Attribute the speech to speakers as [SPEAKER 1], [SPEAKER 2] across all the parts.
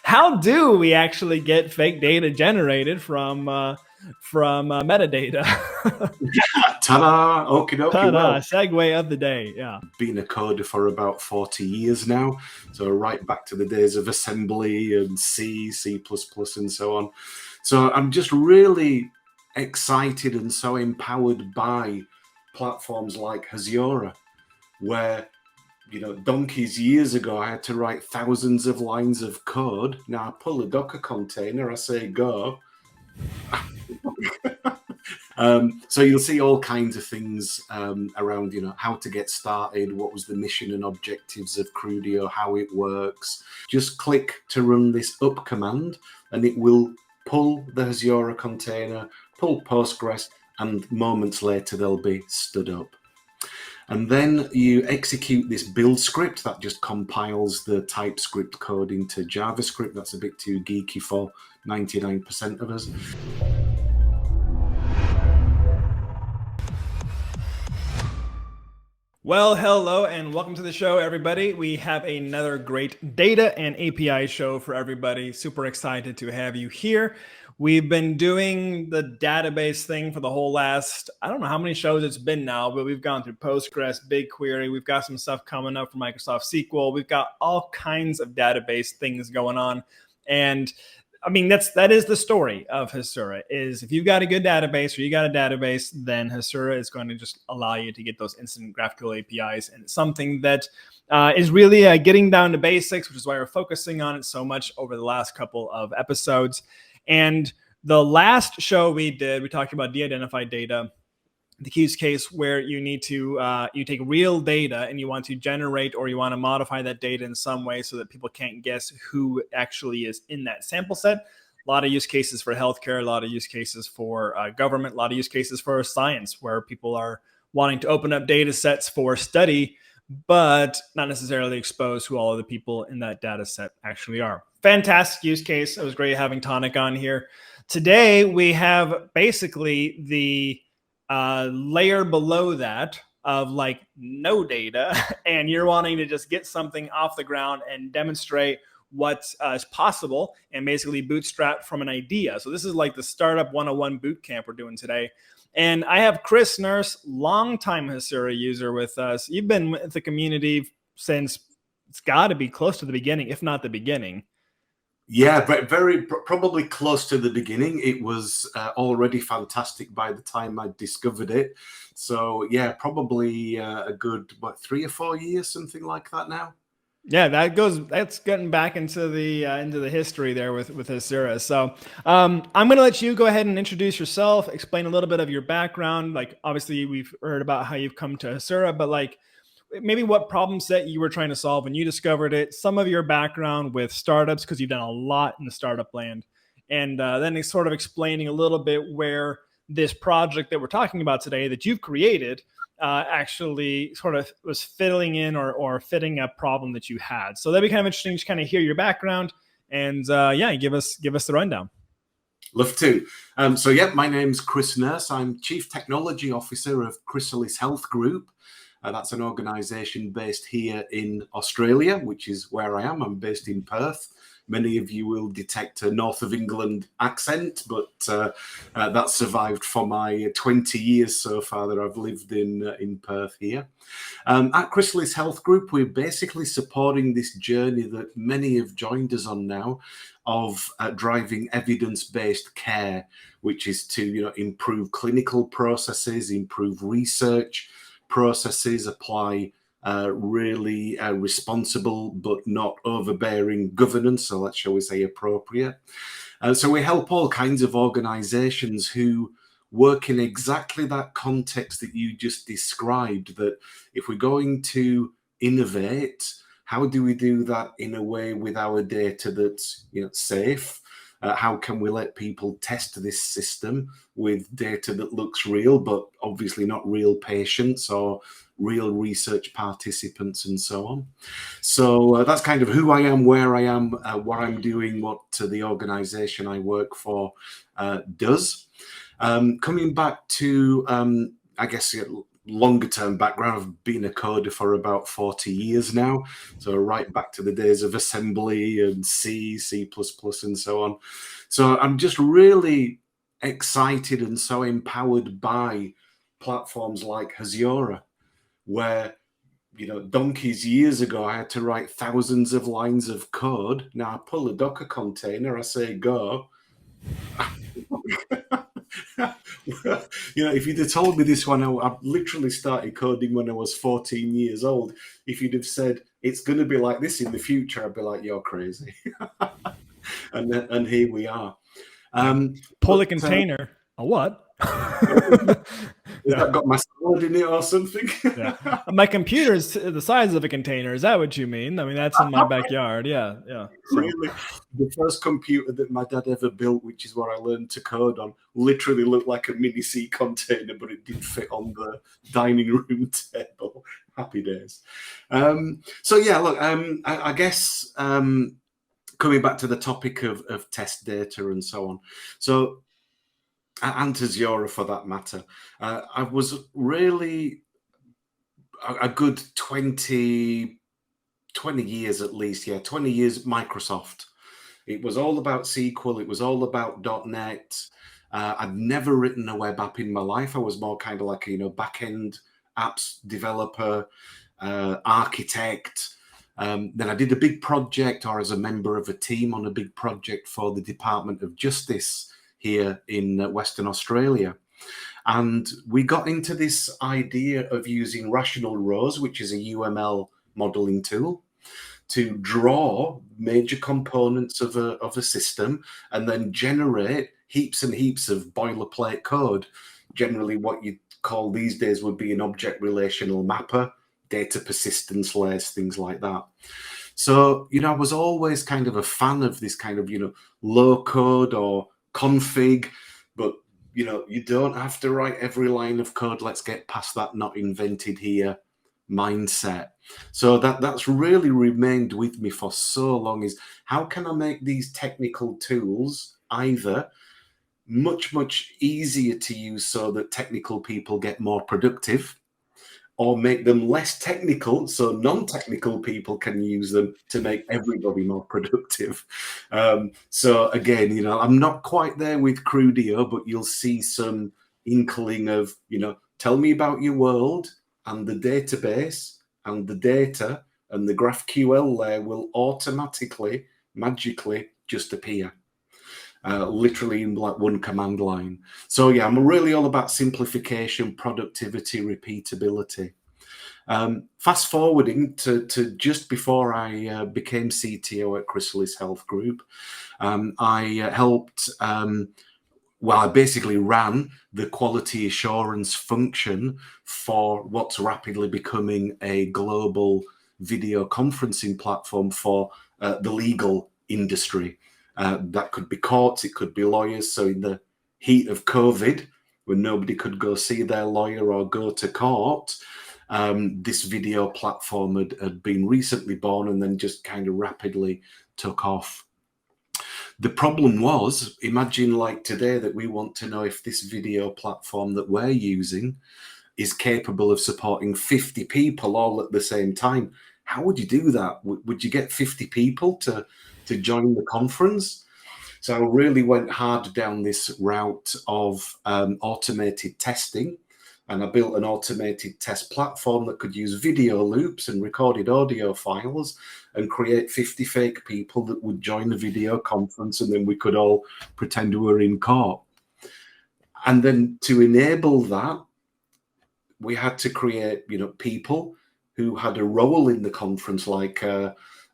[SPEAKER 1] how do we actually get fake data generated from metadata?
[SPEAKER 2] Ta-da! Okie dokie.
[SPEAKER 1] Ta-da,
[SPEAKER 2] Well,
[SPEAKER 1] segue of the day. Yeah.
[SPEAKER 2] been a coder for about 40 years now. So right back to the days of assembly and C, C++, and so on. So I'm just really excited and so empowered by platforms like Hasura, where, donkeys years ago, I had to write thousands of lines of code. Now I pull a Docker container, I say go. So you'll see all kinds of things around, how to get started, what was the mission and objectives of Crudio, how it works. Just click to run this up command and it will pull the Hasura container, pull Postgres, and moments later they'll be stood up. And then you execute this build script that just compiles the TypeScript code into JavaScript. That's a bit too geeky for 99% of us.
[SPEAKER 1] Well, hello and welcome to the show, everybody. We have another great data and API show for everybody. Super excited to have you here. We've been doing the database thing for the whole last, I don't know how many shows it's been now, but we've gone through Postgres, BigQuery. We've got some stuff coming up for Microsoft SQL. We've got all kinds of database things going on. And I mean, that is the story of Hasura, is if you've got a good database or you got a database, then Hasura is going to just allow you to get those instant GraphQL APIs. And it's something that is really getting down to basics, which is why we're focusing on it so much over the last couple of episodes. And the last show we did, we talked about de-identified data, the use case where you need to you take real data and you want to generate or you want to modify that data in some way so that people can't guess who actually is in that sample set. A lot of use cases for healthcare, a lot of use cases for government, a lot of use cases for science, where people are wanting to open up data sets for study, but not necessarily expose who all of the people in that data set actually are. Fantastic use case. It was great having Tonic on here. Today, we have basically the layer below that of like no data, and you're wanting to just get something off the ground and demonstrate what is possible and basically bootstrap from an idea. So this is like the Startup 101 boot camp we're doing today. And I have Chris Nurse, longtime Hasura user with us. You've been with the community since it's got to be close to the beginning, if not the beginning.
[SPEAKER 2] Yeah, but probably close to the beginning. It was already fantastic by the time I discovered it. So yeah, probably a good 3 or 4 years, something like that now.
[SPEAKER 1] Yeah, that's getting back into the history there with Hasura. So I'm going to let you go ahead and introduce yourself, explain a little bit of your background. Like obviously we've heard about how you've come to Hasura, but like maybe what problem set you were trying to solve when you discovered it, some of your background with startups, because you've done a lot in the startup land, and then it's sort of explaining a little bit where this project that we're talking about today that you've created actually sort of was filling in or fitting a problem that you had. So that'd be kind of interesting to kind of hear your background and yeah, give us the rundown.
[SPEAKER 2] Love to. So yeah, my name's Chris Nurse. I'm Chief Technology Officer of Chrysalis Health Group. That's an organization based here in Australia, which is where I am. I'm based in Perth. Many of you will detect a north of England accent, but that survived for my 20 years so far that I've lived in Perth here. At Chrysalis Health Group, we're basically supporting this journey that many have joined us on now of driving evidence-based care, which is to improve clinical processes, improve research processes, apply really responsible but not overbearing governance, so shall we say appropriate. So we help all kinds of organizations who work in exactly that context that you just described, that if we're going to innovate, how do we do that in a way with our data that's safe? How can we let people test this system with data that looks real, but obviously not real patients or real research participants and so on? So that's kind of who I am, where I am, what I'm doing, what the organization I work for does. Coming back to, I guess, longer term background. I've been a coder for about 40 years now. So right back to the days of assembly and C, C++, and so on. So I'm just really excited and so empowered by platforms like Hasura, where, you know, donkeys years ago, I had to write thousands of lines of code. Now I pull a Docker container, I say go. You know, if you'd have told me this when I literally started coding when I was 14 years old, if you'd have said it's going to be like this in the future, I'd be like, you're crazy. and here we are.
[SPEAKER 1] Pull a container. A what?
[SPEAKER 2] Has that got my salad in it or something?
[SPEAKER 1] Yeah. My computer's the size of a container. Is that what you mean? I mean, that's in my backyard. Yeah. Yeah. So.
[SPEAKER 2] Really, the first computer that my dad ever built, which is what I learned to code on, literally looked like a mini C container, but it did fit on the dining room table. Happy days. So yeah, look, I guess coming back to the topic of test data and so on. So, and Hasura for that matter, I was really a good 20 years at least, 20 years Microsoft. It was all about SQL. It was all about .NET. I'd never written a web app in my life. I was more kind of like a, back-end apps developer, architect. Then I did a big project, or as a member of a team on a big project for the Department of Justice here in Western Australia. And we got into this idea of using rational rows, which is a UML modeling tool, to draw major components of a system and then generate heaps and heaps of boilerplate code. Generally, what you call these days would be an object relational mapper, data persistence layers, things like that. So, I was always kind of a fan of this kind of, low code or config, but, you don't have to write every line of code. Let's get past that not invented here mindset. So that's really remained with me for so long, is how can I make these technical tools either much easier to use so that technical people get more productive, or make them less technical so non-technical people can use them to make everybody more productive. So again, I'm not quite there with Crudio, but you'll see some inkling of, tell me about your world, and the database and the data and the GraphQL layer will automatically, magically just appear. Literally in like one command line. So yeah, I'm really all about simplification, productivity, repeatability. Fast forwarding to just before I became CTO at Chrysalis Health Group, I helped, I basically ran the quality assurance function for what's rapidly becoming a global video conferencing platform for the legal industry. That could be courts, it could be lawyers. So in the heat of COVID, when nobody could go see their lawyer or go to court, this video platform had been recently born and then just kind of rapidly took off. The problem was, imagine like today that we want to know if this video platform that we're using is capable of supporting 50 people all at the same time. How would you do that? Would you get 50 people to join the conference? So I really went hard down this route of automated testing. And I built an automated test platform that could use video loops and recorded audio files and create 50 fake people that would join the video conference, and then we could all pretend we were in court. And then to enable that, we had to create, people who had a role in the conference, like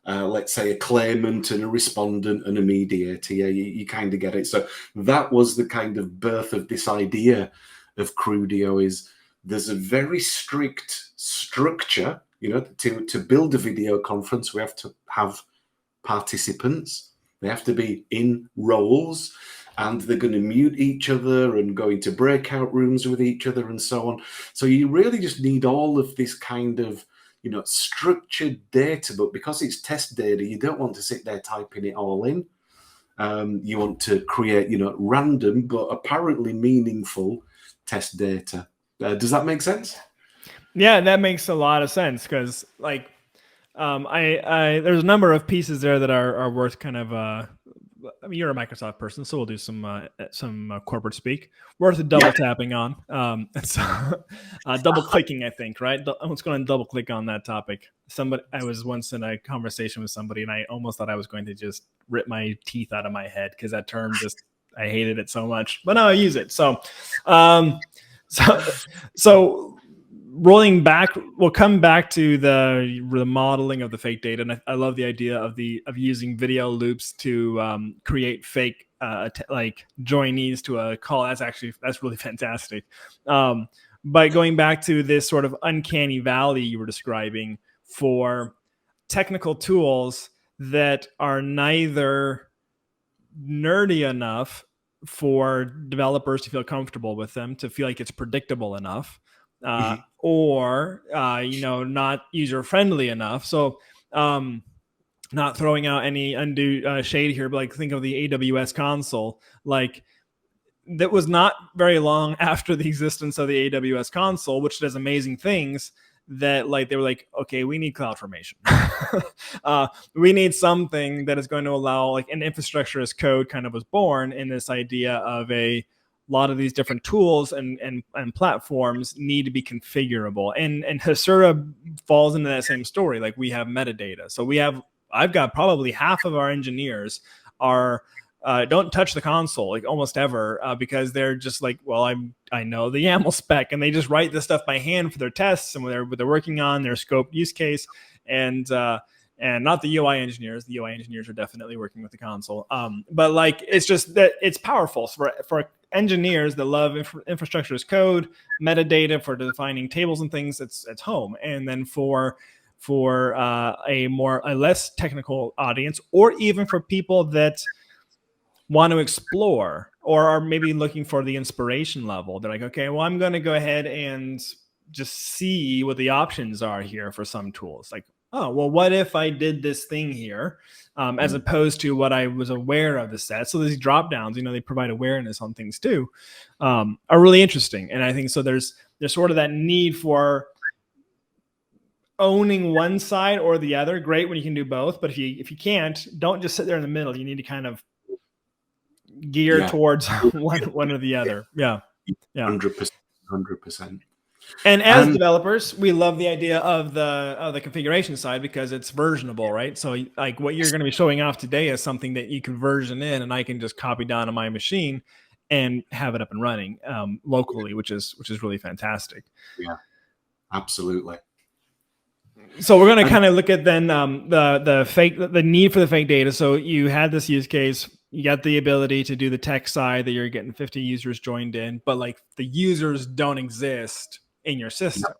[SPEAKER 2] let's say a claimant and a respondent and a mediator. Yeah, you kind of get it. So that was the kind of birth of this idea of Crudio. Is there's a very strict structure, to build a video conference. We have to have participants. They have to be in roles, and they're going to mute each other and go into breakout rooms with each other and so on. So you really just need all of this kind of, structured data, but because it's test data, you don't want to sit there typing it all in. You want to create, random but apparently meaningful test data. Does that make sense?
[SPEAKER 1] Yeah, that makes a lot of sense because like I there's a number of pieces there that are worth kind of I mean, you're a Microsoft person, so we'll do some corporate speak worth double
[SPEAKER 2] Yeah.
[SPEAKER 1] tapping on. So double clicking, I think, right? Let's go and double click on that topic. I was once in a conversation with somebody, and I almost thought I was going to just rip my teeth out of my head because that term just I hated it so much. But now I use it. Um, so, so rolling back, we'll come back to the modeling of the fake data, and I love the idea of using video loops to create fake like joinees to a call. That's really fantastic. But going back to this sort of uncanny valley you were describing for technical tools that are neither nerdy enough for developers to feel comfortable with them, to feel like it's predictable enough, or not user friendly enough. So not throwing out any undue shade here, but like think of the AWS console. Like that was not very long after the existence of the AWS console, which does amazing things, that like they were like, okay, we need CloudFormation. We need something that is going to allow like an infrastructure as code kind of was born in this idea of a lot of these different tools and platforms need to be configurable. And Hasura falls into that same story. Like we have metadata. So I've got probably half of our engineers are don't touch the console like almost ever because they're just like, well, I know the YAML spec, and they just write this stuff by hand for their tests and what they're working on their scope use case, and not the UI engineers. The UI engineers are definitely working with the console, but like it's just that it's powerful for engineers that love infrastructure as code, metadata for defining tables and things. It's home, and then for a less technical audience, or even for people that want to explore or are maybe looking for the inspiration level. They're like, okay, well, I'm going to go ahead and just see what the options are here for some tools. Like, oh, well, what if I did this thing here, as opposed to what I was aware of the set? So these drop downs, they provide awareness on things too, are really interesting. And I think so. There's sort of that need for owning one side or the other. Great when you can do both, but if you can't, don't just sit there in the middle. You need to kind of gear towards one or the other. Yeah.
[SPEAKER 2] 100%.
[SPEAKER 1] And as developers, we love the idea of the configuration side because it's versionable, right? So like what you're going to be showing off today is something that you can version in, and I can just copy down on my machine and have it up and running locally, which is really fantastic.
[SPEAKER 2] Yeah, absolutely.
[SPEAKER 1] So we're going to kind of look at then the need for the fake data. So you had this use case, you got the ability to do the tech side that you're getting 50 users joined in, but like the users don't exist in your system,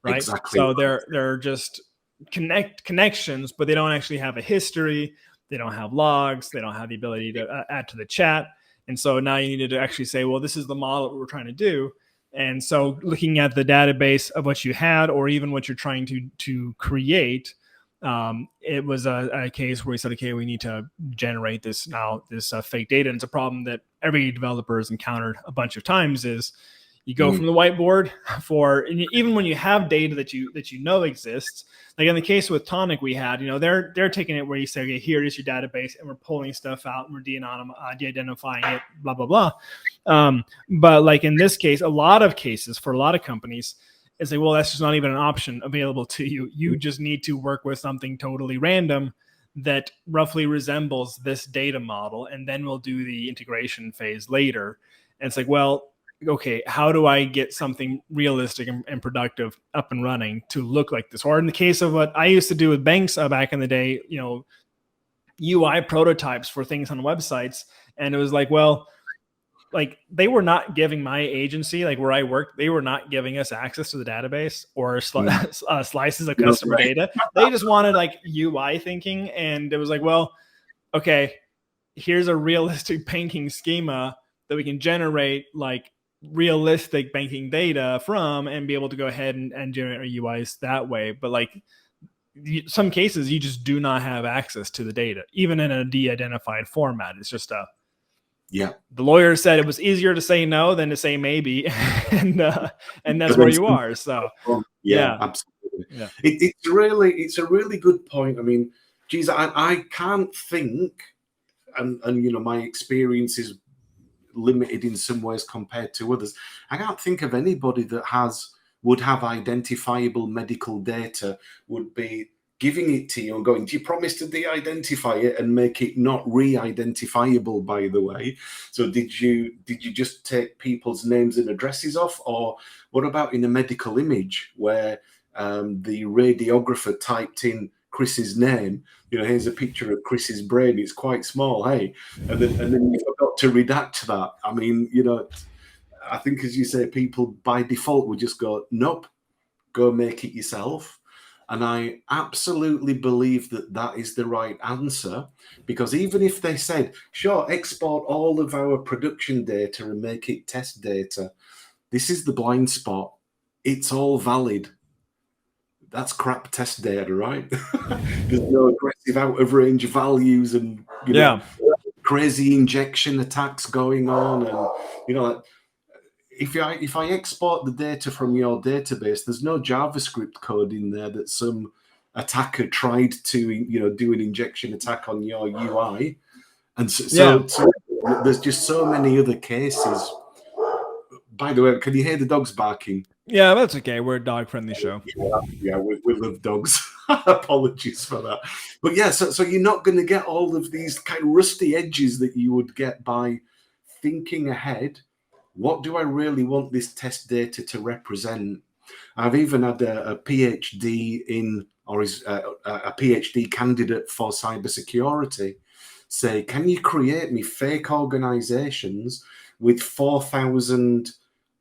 [SPEAKER 1] right?
[SPEAKER 2] Exactly.
[SPEAKER 1] So they're just connections, but they don't actually have a history. They don't have logs. They don't have the ability to add to the chat. And so now you needed to actually say, well, this is the model that we're trying to do. And so looking at the database of what you had, or even what you're trying to create, it was a case where we said, okay, we need to generate this fake data. And it's a problem that every developer has encountered a bunch of times. Is you go from the whiteboard even when you have data that you know exists. Like in the case with Tonic, we had, they're taking it where you say, okay, here is your database, and we're pulling stuff out and we're de-identifying it, blah blah blah. But like in this case, a lot of cases for a lot of companies, is like, well, that's just not even an option available to you. You just need to work with something totally random that roughly resembles this data model, and then we'll do the integration phase later. And it's like, well, okay, how do I get something realistic and productive up and running to look like this? Or in the case of what I used to do with banks back in the day, UI prototypes for things on websites. And it was like, well, like they were not giving my agency, like where I worked, they were not giving us access to the database or slices of customer data. They just wanted like UI thinking. And it was like, well, okay, here's a realistic banking schema that we can generate like realistic banking data from, and be able to go ahead and generate our UIs that way. But like some cases, you just do not have access to the data, even in a de-identified format. It's just
[SPEAKER 2] Yeah.
[SPEAKER 1] The lawyer said it was easier to say no than to say maybe, and that's where you are. So
[SPEAKER 2] Yeah,
[SPEAKER 1] yeah,
[SPEAKER 2] absolutely.
[SPEAKER 1] yeah,
[SPEAKER 2] It's a really good point. I mean, geez, I can't think, and my experience is limited in some ways compared to others. I can't think of anybody that would have identifiable medical data, would be giving it to you and going, do you promise to de-identify it and make it not re-identifiable, by the way? So did you just take people's names and addresses off? Or what about in a medical image where the radiographer typed in Chris's name? Here's a picture of Chris's brain. It's quite small, hey? And then you forgot to redact that. I mean, I think, as you say, people by default would just go, nope, go make it yourself. And I absolutely believe that that is the right answer, because even if they said, sure, export all of our production data and make it test data, this is the blind spot. It's all valid. That's crap test data, right? There's no aggressive out of range values and,
[SPEAKER 1] yeah,
[SPEAKER 2] crazy injection attacks going on. And, if I export the data from your database, there's no JavaScript code in there that some attacker tried to, do an injection attack on your UI. And so there's just so many other cases. By the way, can you hear the dogs barking?
[SPEAKER 1] yeah. That's okay. We're a dog-friendly show.
[SPEAKER 2] Yeah, we love dogs. Apologies for that. But yeah, so you're not going to get all of these kind of rusty edges that you would get by thinking ahead. What do I really want this test data to represent? I've even had a PhD a PhD candidate for cybersecurity say, can you create me fake organizations with 4,000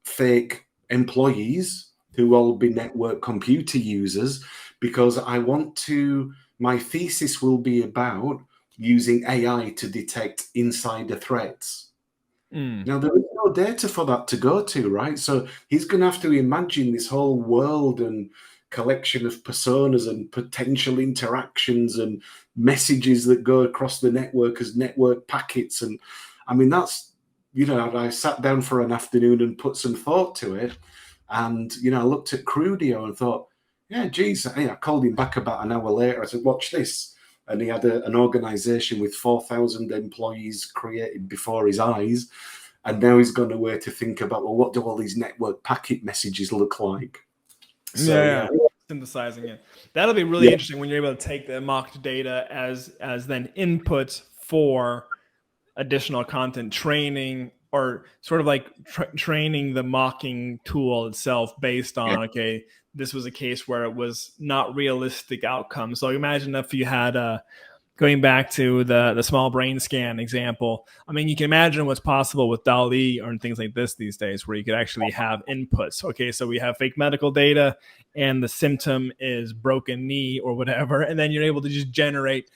[SPEAKER 2] fake employees who will be network computer users? Because my thesis will be about using AI to detect insider threats. Now, there is no data for that to go to, right? So he's going to have to imagine this whole world and collection of personas and potential interactions and messages that go across the network as network packets. And I mean, that's, I sat down for an afternoon and put some thought to it. And, I looked at Crudio and thought, yeah, geez, I called him back about an hour later. I said, watch this. And he had an organization with 4,000 employees created before his eyes. And now he's gone away to think about, well, what do all these network packet messages look like? So,
[SPEAKER 1] Yeah. Synthesizing it. That'll be really interesting when you're able to take the mocked data as then inputs for additional content training, or sort of like training the mocking tool itself based on, okay, this was a case where it was not realistic outcome. So imagine if you had going back to the small brain scan example. I mean, you can imagine what's possible with DALL-E or things like this these days, where you could actually have inputs. Okay, so we have fake medical data and the symptom is broken knee or whatever, and then you're able to just generate,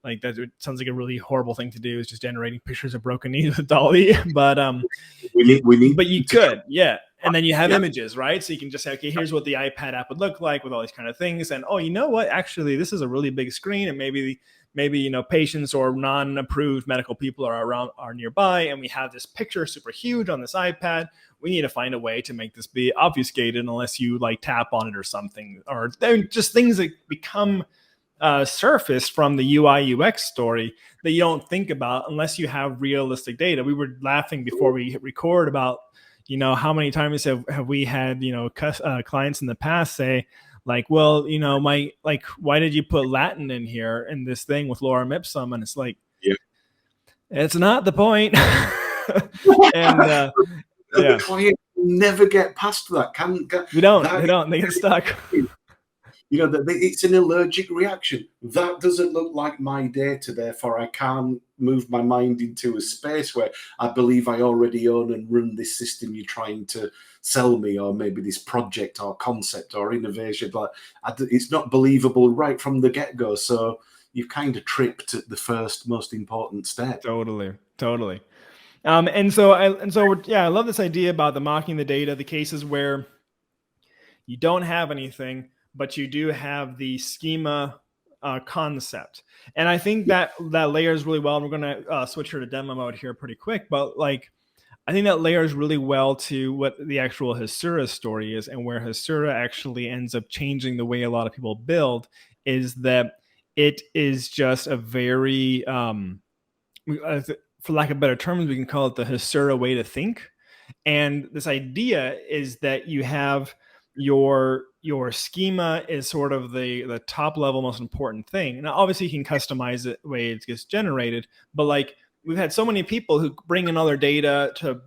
[SPEAKER 1] like, that sounds like a really horrible thing to do, is just generating pictures of broken knees with DALL-E. But you could, yeah. And then you have images, right? So you can just say, okay, here's what the iPad app would look like with all these kind of things. And, oh, you know what? Actually, this is a really big screen, and maybe patients or non-approved medical people are nearby, and we have this picture super huge on this iPad. We need to find a way to make this be obfuscated unless you like tap on it or something, or just things that become surfaced from the UI UX story that you don't think about unless you have realistic data. We were laughing before we hit record about, how many times have we had, clients in the past say, like, well, why did you put Latin in here in this thing with lorem ipsum? And it's like, it's not the point. And
[SPEAKER 2] the client never get past that.
[SPEAKER 1] they don't. They get stuck.
[SPEAKER 2] It's an allergic reaction. That doesn't look like my data, therefore I can't move my mind into a space where I believe I already own and run this system you're trying to sell me, or maybe this project or concept or innovation. But it's not believable right from the get-go. So you've kind of tripped at the first most important step.
[SPEAKER 1] Totally. I love this idea about the mocking the data, the cases where you don't have anything, but you do have the schema concept. And I think that layers really well. And we're going to switch here to demo mode here pretty quick, but like, I think that layers really well to what the actual Hasura story is, and where Hasura actually ends up changing the way a lot of people build is that it is just a very, for lack of better terms, we can call it the Hasura way to think. And this idea is that you have your schema is sort of the top level most important thing. Now, obviously, you can customize it the way it gets generated, but like we've had so many people who bring in all their data to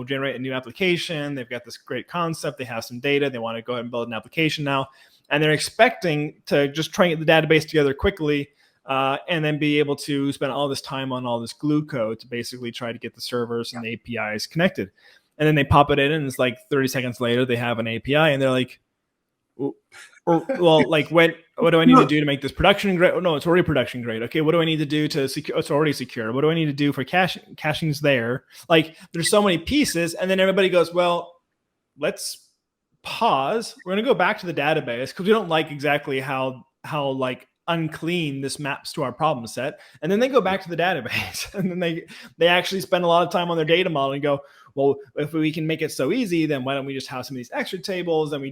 [SPEAKER 1] generate a new application. They've got this great concept. They have some data. They want to go ahead and build an application now, and they're expecting to just try and get the database together quickly. And then be able to spend all this time on all this glue code to basically try to get the servers and the APIs connected. And then they pop it in, and it's like 30 seconds later, they have an API, and they're like, well, like, what do I need to do to make this production grade? Oh, no, it's already production grade. Okay, what do I need to do to secure? It's already secure. What do I need to do for caching? Caching's there. Like, there's so many pieces, and then everybody goes, well, let's pause. We're going to go back to the database because we don't like exactly how like unclean this maps to our problem set. And then they go back to the database, and then they actually spend a lot of time on their data model and go, well, if we can make it so easy, then why don't we just have some of these extra tables, and we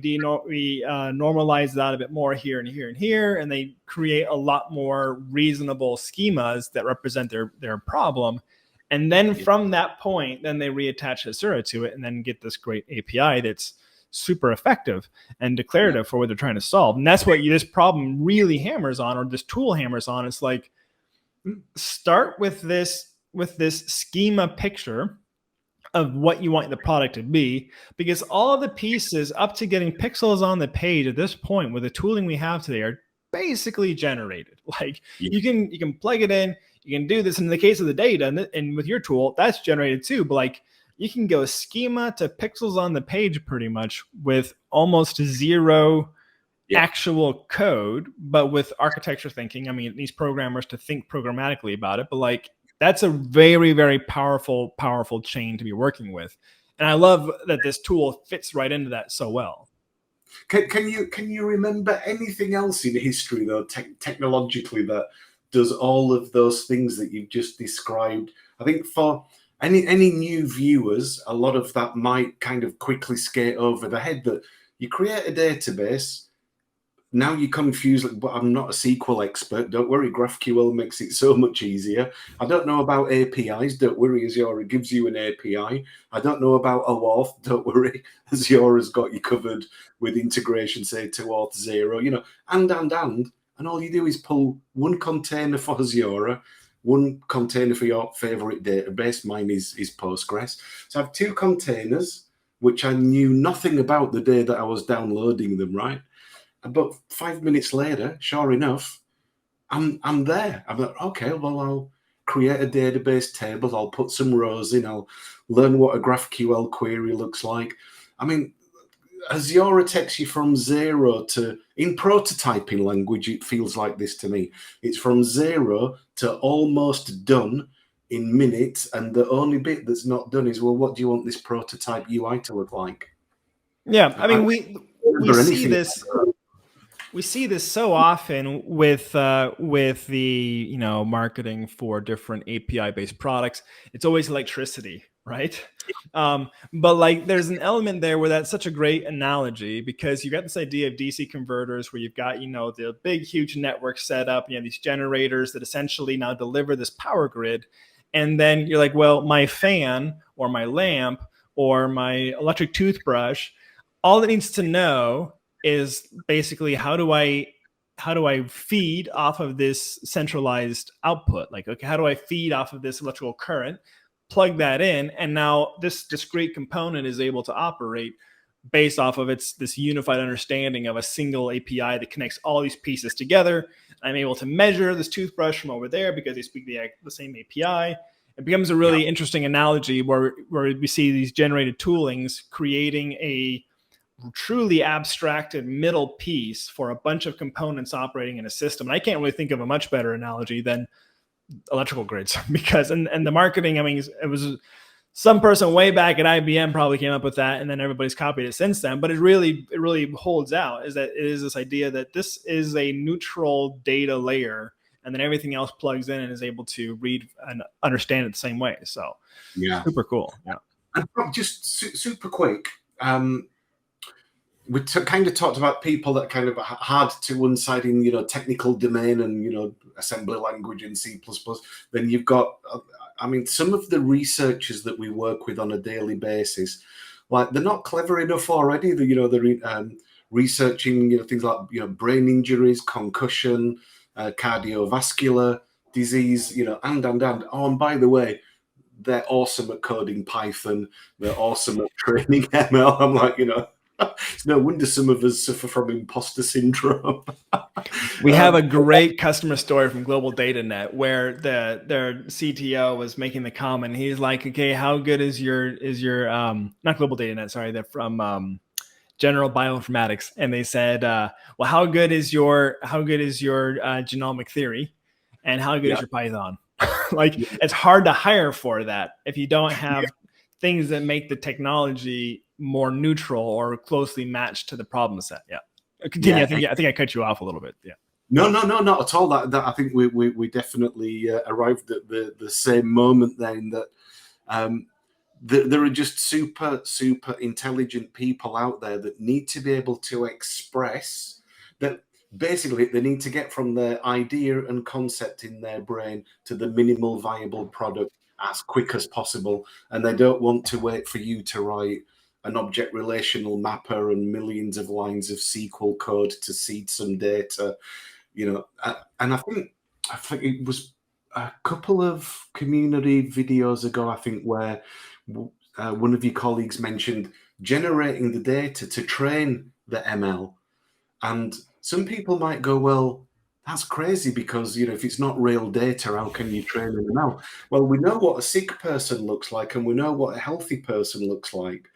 [SPEAKER 1] normalize that a bit more here and here and here, and they create a lot more reasonable schemas that represent their problem. And then from that point, then they reattach Hasura to it and then get this great API that's super effective and declarative for what they're trying to solve. And that's what this problem really hammers on, or this tool hammers on. It's like, start with this schema picture of what you want the product to be, because all of the pieces up to getting pixels on the page at this point with the tooling we have today are basically generated. Like you can plug it in, you can do this. In the case of the data, and with your tool, that's generated too. But like you can go schema to pixels on the page pretty much with almost zero actual code, but with architecture thinking. I mean, it needs programmers to think programmatically about it, but like that's a very, very powerful chain to be working with. And I love that this tool fits right into that so well.
[SPEAKER 2] Can you remember anything else in history though, technologically, that does all of those things that you've just described? I think for any new viewers, a lot of that might kind of quickly skate over the head, that you create a database. Now you're confused, but I'm not a SQL expert. Don't worry, GraphQL makes it so much easier. I don't know about APIs. Don't worry, Hasura gives you an API. I don't know about OAuth. Don't worry, Hasura's got you covered with integration, say, to auth 0, and all you do is pull one container for Hasura, one container for your favorite database. Mine is Postgres. So I have two containers, which I knew nothing about the day that I was downloading them, right? But 5 minutes later, sure enough, I'm there. I'm like, okay, well, I'll create a database table. I'll put some rows in. I'll learn what a GraphQL query looks like. I mean, Hasura takes you from 0 to, in prototyping language, it feels like this to me. It's from 0 to almost done in minutes. And the only bit that's not done is, well, what do you want this prototype UI to look like?
[SPEAKER 1] Yeah, I mean, we see this. We see this so often with the marketing for different API-based products. It's always electricity, right? But like there's an element there where that's such a great analogy, because you got this idea of DC converters where you've got the big huge network set up. You have these generators that essentially now deliver this power grid, and then you're like, well, my fan or my lamp or my electric toothbrush, all it needs to know is basically how do I feed off of this centralized output? Like, okay, how do I feed off of this electrical current, plug that in, and now this discrete component is able to operate based off of this unified understanding of a single API that connects all these pieces together. I'm able to measure this toothbrush from over there because they speak the same API. It becomes a really interesting analogy where we see these generated toolings creating a truly abstracted middle piece for a bunch of components operating in a system. And I can't really think of a much better analogy than electrical grids, because and the marketing, I mean, it was some person way back at IBM probably came up with that, and then everybody's copied it since then. But it really holds out, is that it is this idea that this is a neutral data layer, and then everything else plugs in and is able to read and understand it the same way. So
[SPEAKER 2] Yeah.
[SPEAKER 1] super cool. Yeah.
[SPEAKER 2] And just super quick. We kind of talked about people that kind of hard to inside in, technical domain and, assembly language and C++. Then you've got, I mean, some of the researchers that we work with on a daily basis, like they're not clever enough already. They're researching, things like, brain injuries, concussion, cardiovascular disease, and. Oh, and by the way, they're awesome at coding Python. They're awesome at training ML. I'm like, it's no wonder some of us suffer from imposter syndrome.
[SPEAKER 1] We have a great customer story from Global Data Net where their CTO was making the comment. He's like, okay, how good is your not Global Data Net, sorry, they're from General Bioinformatics. And they said, well, how good is your genomic theory, and how good is your Python? Like, it's hard to hire for that if you don't have things that make the technology more neutral or closely matched to the problem set. Yeah. Continue. I think I cut you off a little bit. Yeah.
[SPEAKER 2] No, not at all. That I think we definitely arrived at the same moment then, that there are just super intelligent people out there that need to be able to express that. Basically, they need to get from their idea and concept in their brain to the minimal viable product as quick as possible. And they don't want to wait for you to write an object relational mapper and millions of lines of SQL code to seed some data, and I think it was a couple of community videos ago, I think, where one of your colleagues mentioned generating the data to train the ML. And some people might go, well, that's crazy because, if it's not real data, how can you train an ML? Well, we know what a sick person looks like, and we know what a healthy person looks like.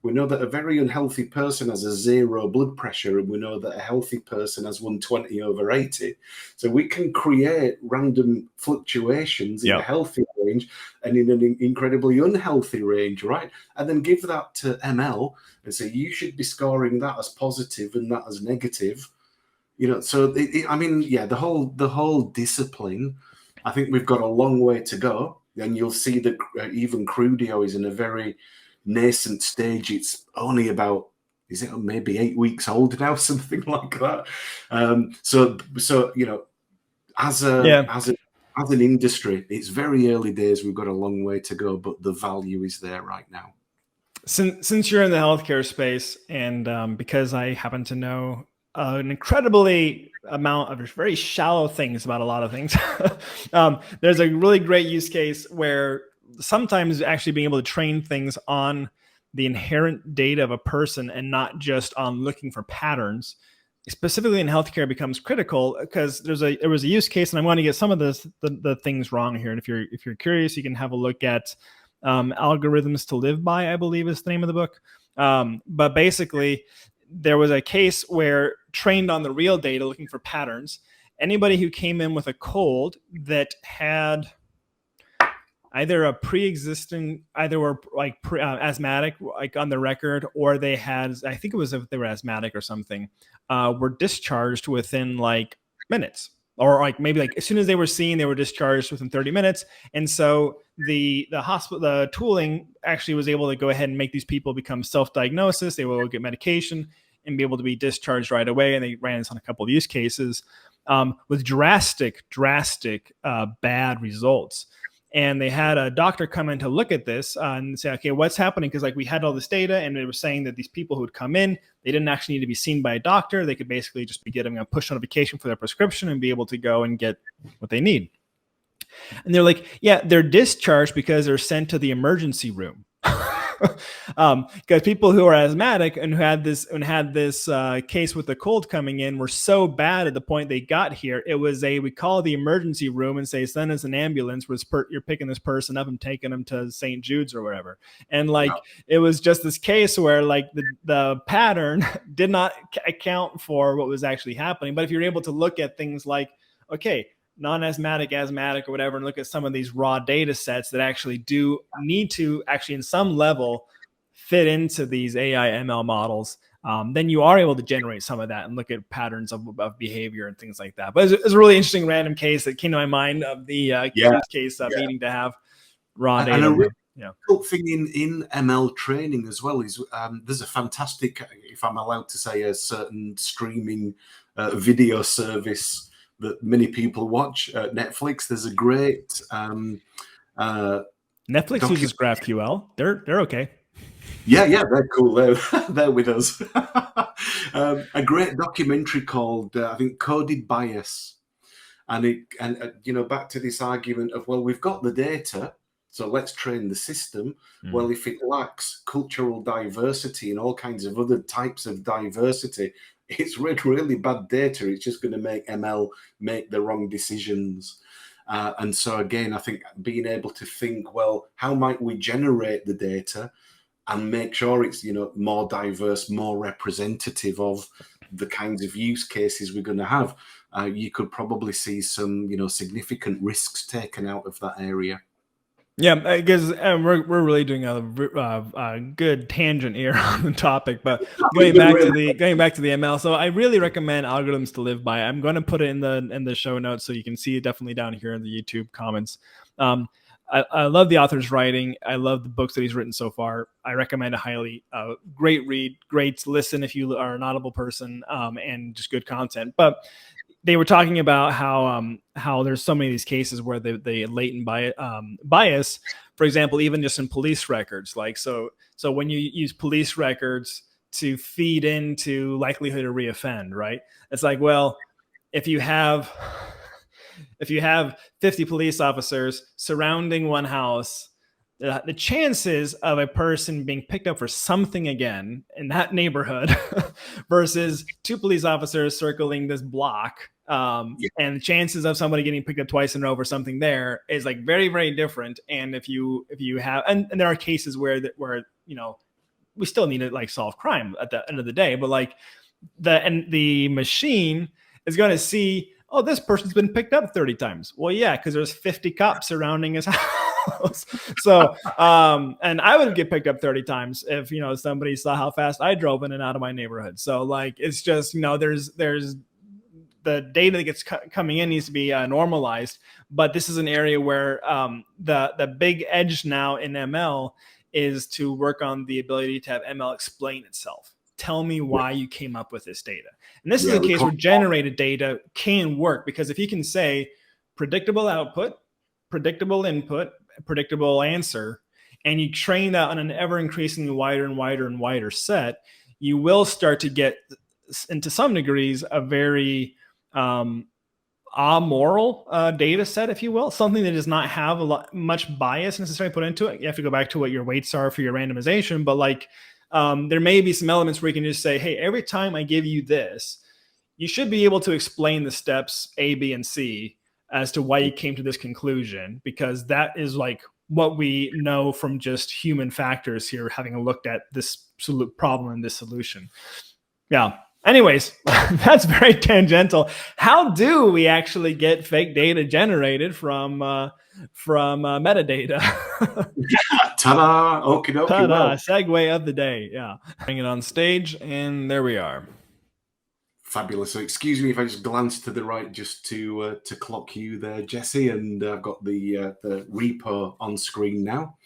[SPEAKER 2] We know that a very unhealthy person has a 0 blood pressure, and we know that a healthy person has 120/80. So we can create random fluctuations in a healthy range and in an incredibly unhealthy range, right? And then give that to ML and say, you should be scoring that as positive and that as negative. So the whole discipline, I think we've got a long way to go. And you'll see that even Crudio is in a very nascent stage. It's only about, is it maybe 8 weeks old now, something like that. So as an industry, it's very early days. We've got a long way to go, but the value is there right now.
[SPEAKER 1] Since you're in the healthcare space, and because I happen to know an incredibly amount of very shallow things about a lot of things, there's a really great use case where sometimes actually being able to train things on the inherent data of a person and not just on looking for patterns, specifically in healthcare, becomes critical, because there was a use case, and I'm going to get some of the things wrong here. And if you're curious, you can have a look at Algorithms to Live By, I believe is the name of the book. But basically, there was a case where, trained on the real data, looking for patterns, anybody who came in with a cold that had either a pre-existing, either were like asthmatic, like on the record, or they had, I think it was if they were asthmatic or something, were discharged within like minutes, or like maybe like as soon as they were seen, they were discharged within 30 minutes. And so the hospital, the tooling actually was able to go ahead and make these people become self-diagnosis. They will get medication and be able to be discharged right away. And they ran this on a couple of use cases with drastic bad results. And they had a doctor come in to look at this and say, okay, what's happening? Because like we had all this data, and it was saying that these people who would come in, they didn't actually need to be seen by a doctor. They could basically just be getting a push notification for their prescription and be able to go and get what they need. And they're like, yeah, they're discharged because they're sent to the emergency room. Because people who are asthmatic and who had this case with the cold coming in were so bad at the point they got here. It was we call the emergency room and say, send us an ambulance. You're picking this person up and taking them to St. Jude's or whatever. And it was just this case where like the pattern did not account for what was actually happening. But if you're able to look at things like, okay, non-asthmatic, asthmatic, or whatever, and look at some of these raw data sets that actually do need to actually in some level fit into these AI ML models, then you are able to generate some of that and look at patterns of behavior and things like that. But it's a really interesting random case that came to my mind of the use case needing to have raw data.
[SPEAKER 2] And cool thing in ML training as well is there's a fantastic, if I'm allowed to say, a certain streaming video service that many people watch, Netflix. There's a great
[SPEAKER 1] Netflix uses GraphQL. They're okay.
[SPEAKER 2] Yeah, they're cool. They're with us. A great documentary called I think Coded Bias, and back to this argument of, well, we've got the data, so let's train the system. Well, if it lacks cultural diversity and all kinds of other types of diversity, it's really bad data. It's just going to make ML make the wrong decisions. And so again, I think being able to think, well, how might we generate the data and make sure it's more diverse, more representative of the kinds of use cases we're going to have, you could probably see some significant risks taken out of that area.
[SPEAKER 1] Yeah, because we're really doing a good tangent here on the topic, but going back to the ML. So I really recommend Algorithms to Live By. I'm going to put it in the show notes so you can see it definitely down here in the YouTube comments. I love the author's writing. I love the books that he's written so far. I recommend it highly. Great read, great listen if you are an Audible person, and just good content. But they were talking about how there's so many of these cases where the latent bias, for example, even just in police records. Like so when you use police records to feed into likelihood of reoffend, right? It's like, well, if you have 50 police officers surrounding one house, the chances of a person being picked up for something again in that neighborhood versus 2 police officers circling this block, and the chances of somebody getting picked up twice in a row for something there is like very, very different. And if you have, and there are cases where we still need to like solve crime at the end of the day, but like the machine is going to see, oh, this person's been picked up 30 times. Well, yeah, because there's 50 cops surrounding his house. So, and I would get picked up 30 times if, somebody saw how fast I drove in and out of my neighborhood. So like, it's just, there's the data that gets coming in needs to be normalized. But this is an area where the big edge now in ML is to work on the ability to have ML explain itself. Tell me why you came up with this data. And this is a case where generated data can work, because if you can say predictable output, predictable input, predictable answer, and you train that on an ever increasingly wider and wider and wider set, you will start to get into some degrees a very amoral data set, if you will, something that does not have much bias necessarily put into it. You have to go back to what your weights are for your randomization, but like there may be some elements where you can just say, hey, every time I give you this, you should be able to explain the steps A, B, and C as to why you came to this conclusion, because that is like what we know from just human factors here, having looked at this problem and this solution. Yeah. Anyways, that's very tangential. How do we actually get fake data generated from metadata?
[SPEAKER 2] Ta-da! Okie dokie.
[SPEAKER 1] Ta-da! Well, segue of the day. Yeah. Bring it on stage, and there we are.
[SPEAKER 2] Fabulous. So excuse me if I just glanced to the right just to clock you there, Jesse, and I've got the repo on screen now.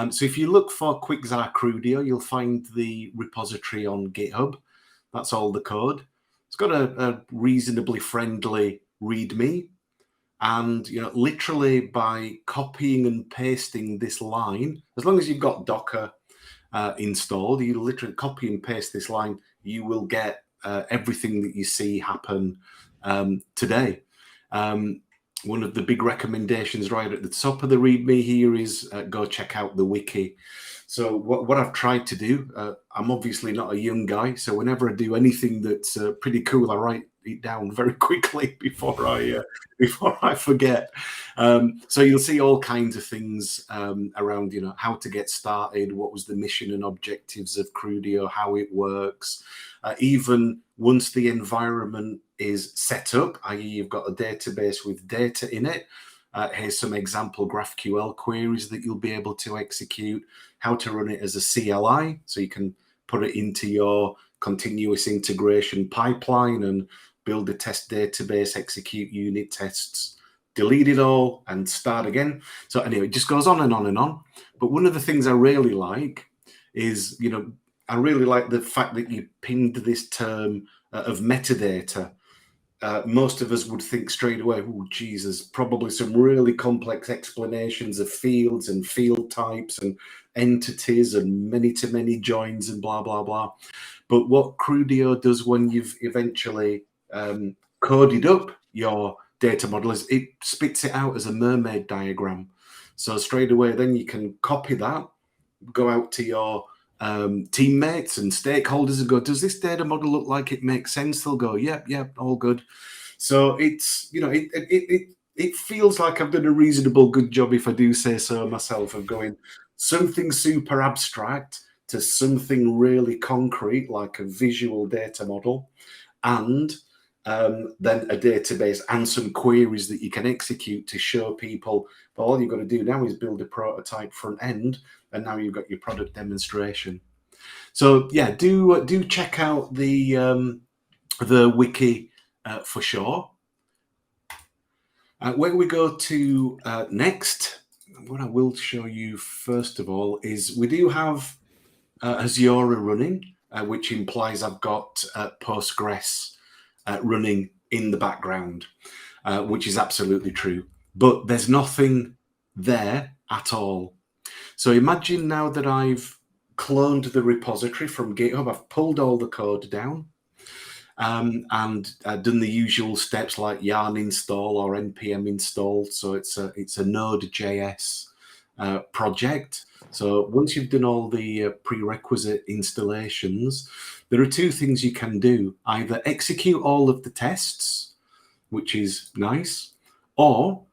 [SPEAKER 2] So if you look for Quixar Crudio, you'll find the repository on GitHub. That's all the code. It's got a reasonably friendly README, and literally by copying and pasting this line, as long as you've got Docker installed, you literally copy and paste this line, you will get everything that you see happen today. One of the big recommendations right at the top of the README here is go check out the wiki. So what I've tried to do, I'm obviously not a young guy, so whenever I do anything that's pretty cool, I write it down very quickly before I forget. So you'll see all kinds of things around, how to get started, what was the mission and objectives of Crudio, how it works. Even once the environment is set up, i.e. you've got a database with data in it. Here's some example GraphQL queries that you'll be able to execute, how to run it as a CLI, so you can put it into your continuous integration pipeline and build a test database, execute unit tests, delete it all and start again. So anyway, it just goes on and on and on. But one of the things I really like is, you know, I really like the fact that you pinned this term of metadata. Most of us would think straight away, oh, Jesus, probably some really complex explanations of fields and field types and entities and many-to-many joins and blah, blah, blah. But what Crudio does when you've eventually coded up your data model is it spits it out as a mermaid diagram. So straight away, then you can copy that, go out to your teammates and stakeholders and go, does this data model look like it makes sense? They'll go, yep, all good. So it's, you know, it feels like I've done a reasonable good job, if I do say so myself, of going something super abstract to something really concrete, like a visual data model, and then a database and some queries that you can execute to show people, well, all you've got to do now is build a prototype front end, and now you've got your product demonstration. So yeah, do check out the wiki for sure. Where we go to next, what I will show you first of all is we do have Hasura running, which implies I've got Postgres running in the background, which is absolutely true. But there's nothing there at all. So imagine now that I've cloned the repository from GitHub, I've pulled all the code down and done the usual steps like yarn install or npm install. So it's a Node.js project. So once you've done all the prerequisite installations, there are two things you can do. Either execute all of the tests, which is nice, or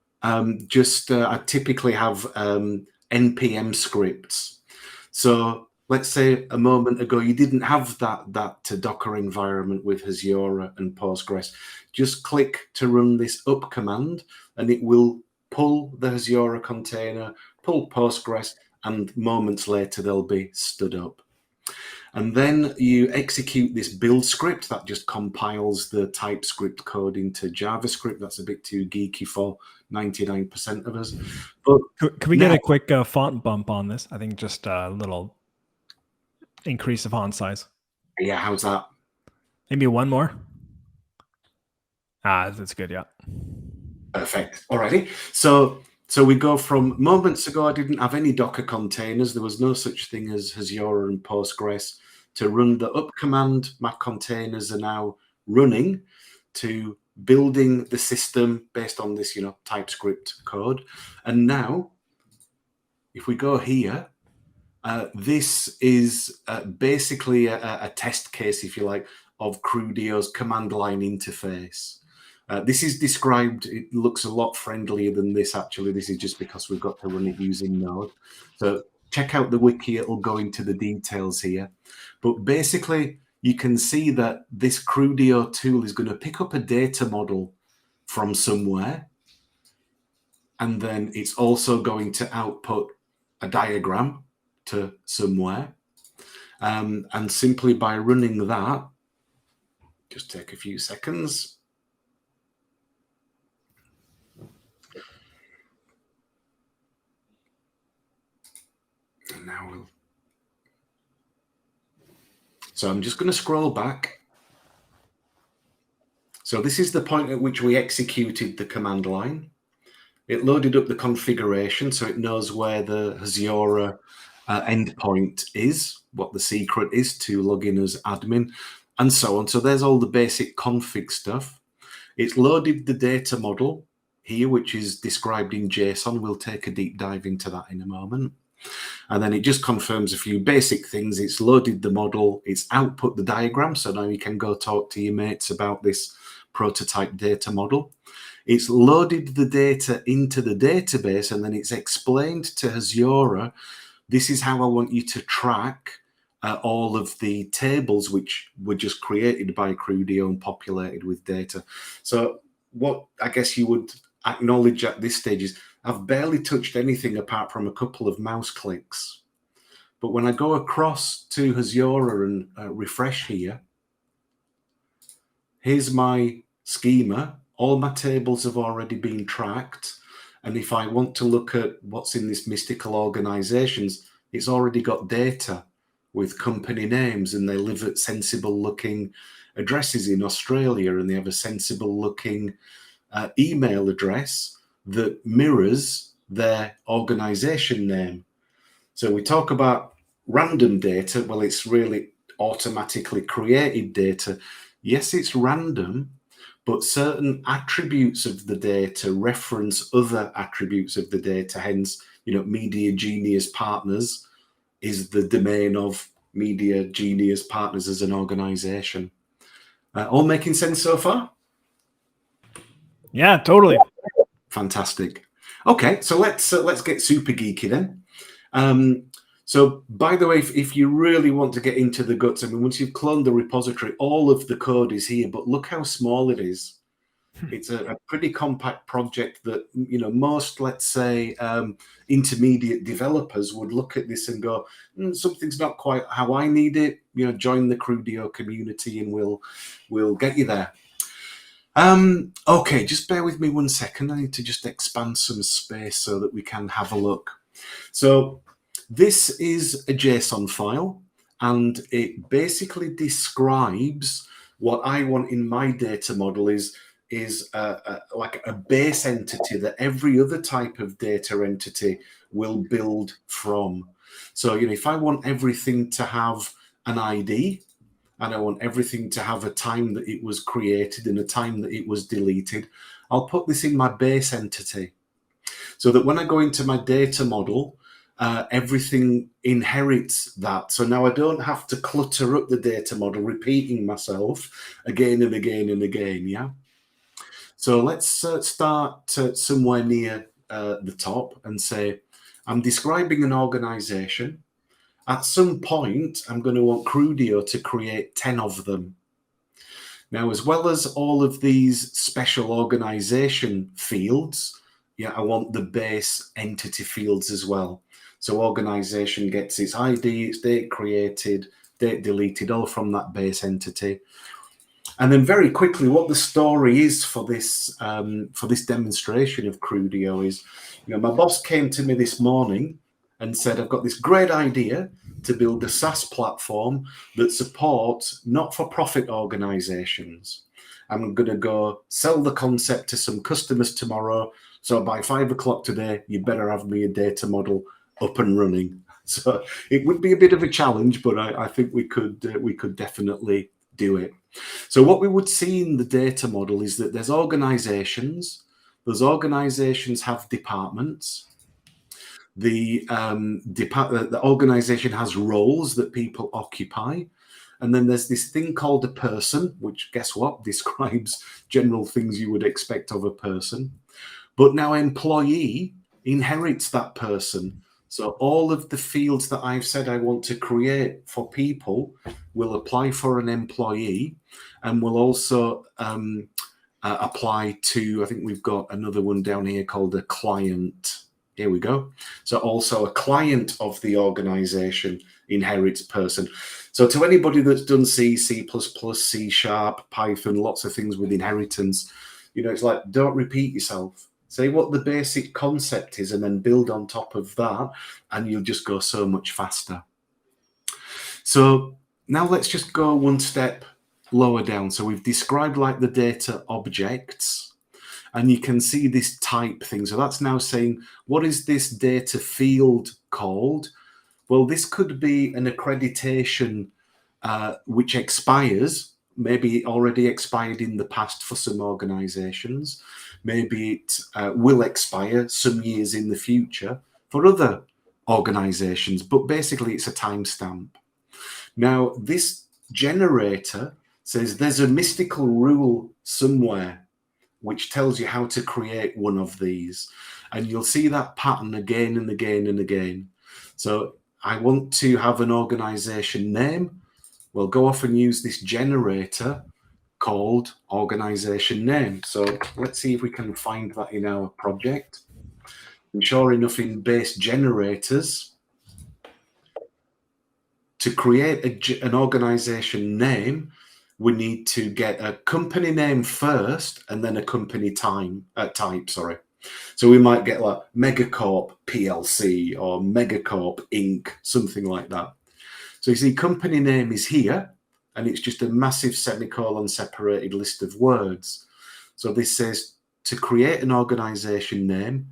[SPEAKER 2] just I typically have npm scripts. So let's say a moment ago you didn't have that Docker environment with Hasura and Postgres. Just click to run this up command, and it will pull the Hasura container, pull Postgres, and moments later they'll be stood up. And then you execute this build script that just compiles the TypeScript code into JavaScript. That's a bit too geeky for 99% of us. But
[SPEAKER 1] can we get a quick font bump on this? I think just a little increase of font size.
[SPEAKER 2] Yeah, how's that?
[SPEAKER 1] Maybe one more. That's good, yeah.
[SPEAKER 2] Perfect. Alrighty. So we go from moments ago, I didn't have any Docker containers. There was no such thing as Hasura and Postgres. To run the up command, my containers are now running, to building the system based on this, TypeScript code. And now, if we go here, this is basically a test case, if you like, of Crudio's command line interface. This is described, it looks a lot friendlier than this actually. This is just because we've got to run it using Node. So check out the wiki, it'll go into the details here. But basically, you can see that this Crudio tool is going to pick up a data model from somewhere. And then it's also going to output a diagram to somewhere. And simply by running that, just take a few seconds. And now so I'm just going to scroll back. So this is the point at which we executed the command line. It loaded up the configuration, so it knows where the Hasura endpoint is, what the secret is to log in as admin, and so on. So there's all the basic config stuff. It's loaded the data model here, which is described in JSON. We'll take a deep dive into that in a moment. And then it just confirms a few basic things. It's loaded the model, it's output the diagram, so now you can go talk to your mates about this prototype data model. It's loaded the data into the database, and then it's explained to Hasura, this is how I want you to track all of the tables which were just created by Crudio and populated with data. So what I guess you would acknowledge at this stage is I've barely touched anything apart from a couple of mouse clicks. But when I go across to Hasura and refresh here, here's my schema. All my tables have already been tracked. And if I want to look at what's in this mystical organizations, it's already got data with company names, and they live at sensible looking addresses in Australia, and they have a sensible looking email address that mirrors their organization name. So we talk about random data. Well, it's really automatically created data. Yes, it's random, but certain attributes of the data reference other attributes of the data. Hence, Media Genius Partners is the domain of Media Genius Partners as an organization. All making sense so far?
[SPEAKER 1] Yeah, totally.
[SPEAKER 2] Fantastic. Okay, so let's get super geeky then. So by the way, if you really want to get into the guts, I mean, once you've cloned the repository, all of the code is here, but look how small it is. It's a pretty compact project that, most, let's say, intermediate developers would look at this and go, something's not quite how I need it. Join the Crudio community and we'll get you there. Okay, just bear with me 1 second. I need to just expand some space so that we can have a look. So this is a JSON file, and it basically describes what I want in my data model is like a base entity that every other type of data entity will build from. So, if I want everything to have an ID, and I want everything to have a time that it was created and a time that it was deleted, I'll put this in my base entity so that when I go into my data model, everything inherits that. So now I don't have to clutter up the data model, repeating myself again and again and again, yeah? So let's start somewhere near the top and say, I'm describing an organization. At some point, I'm going to want Crudio to create 10 of them. Now, as well as all of these special organization fields, I want the base entity fields as well. So organization gets its ID, its date created, date deleted, all from that base entity. And then very quickly, what the story is for this demonstration of Crudio is, my boss came to me this morning and said, I've got this great idea to build a SaaS platform that supports not-for-profit organizations. I'm going to go sell the concept to some customers tomorrow. So by 5 o'clock today, you better have me a data model up and running. So it would be a bit of a challenge, but I think we could definitely do it. So what we would see in the data model is that there's organizations. Those organizations have departments. The organization has roles that people occupy. And then there's this thing called a person, which, guess what, describes general things you would expect of a person. But now employee inherits that person. So all of the fields that I've said I want to create for people will apply for an employee, and will also apply to, I think we've got another one down here called a client. Here we go. So also a client of the organization inherits person. So to anybody that's done C, C++, C#, Python, lots of things with inheritance, it's like, don't repeat yourself. Say what the basic concept is and then build on top of that, and you'll just go so much faster. So now let's just go one step lower down. So we've described like the data objects, and you can see this type thing. So that's now saying, what is this data field called? Well, this could be an accreditation which expires. Maybe it already expired in the past for some organizations. Maybe it will expire some years in the future for other organizations, but basically it's a timestamp. Now, this generator says there's a mystical rule somewhere which tells you how to create one of these. And you'll see that pattern again and again and again. So I want to have an organization name. We'll go off and use this generator called organization name. So let's see if we can find that in our project. And sure enough, in base generators, to create an organization name, we need to get a company name first and then a company type, sorry. So we might get like Megacorp PLC or Megacorp Inc., something like that. So you see company name is here, and it's just a massive semicolon separated list of words. So this says to create an organization name,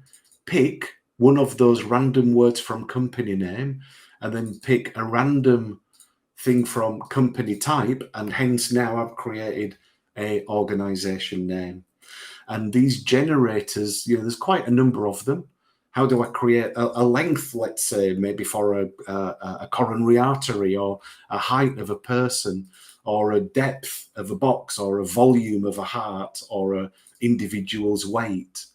[SPEAKER 2] pick one of those random words from company name, and then pick a random thing from company type, and hence now I've created a organization name. And these generators, there's quite a number of them. How do I create a length, let's say, maybe for a coronary artery, or a height of a person, or a depth of a box, or a volume of a heart, or an individual's weight?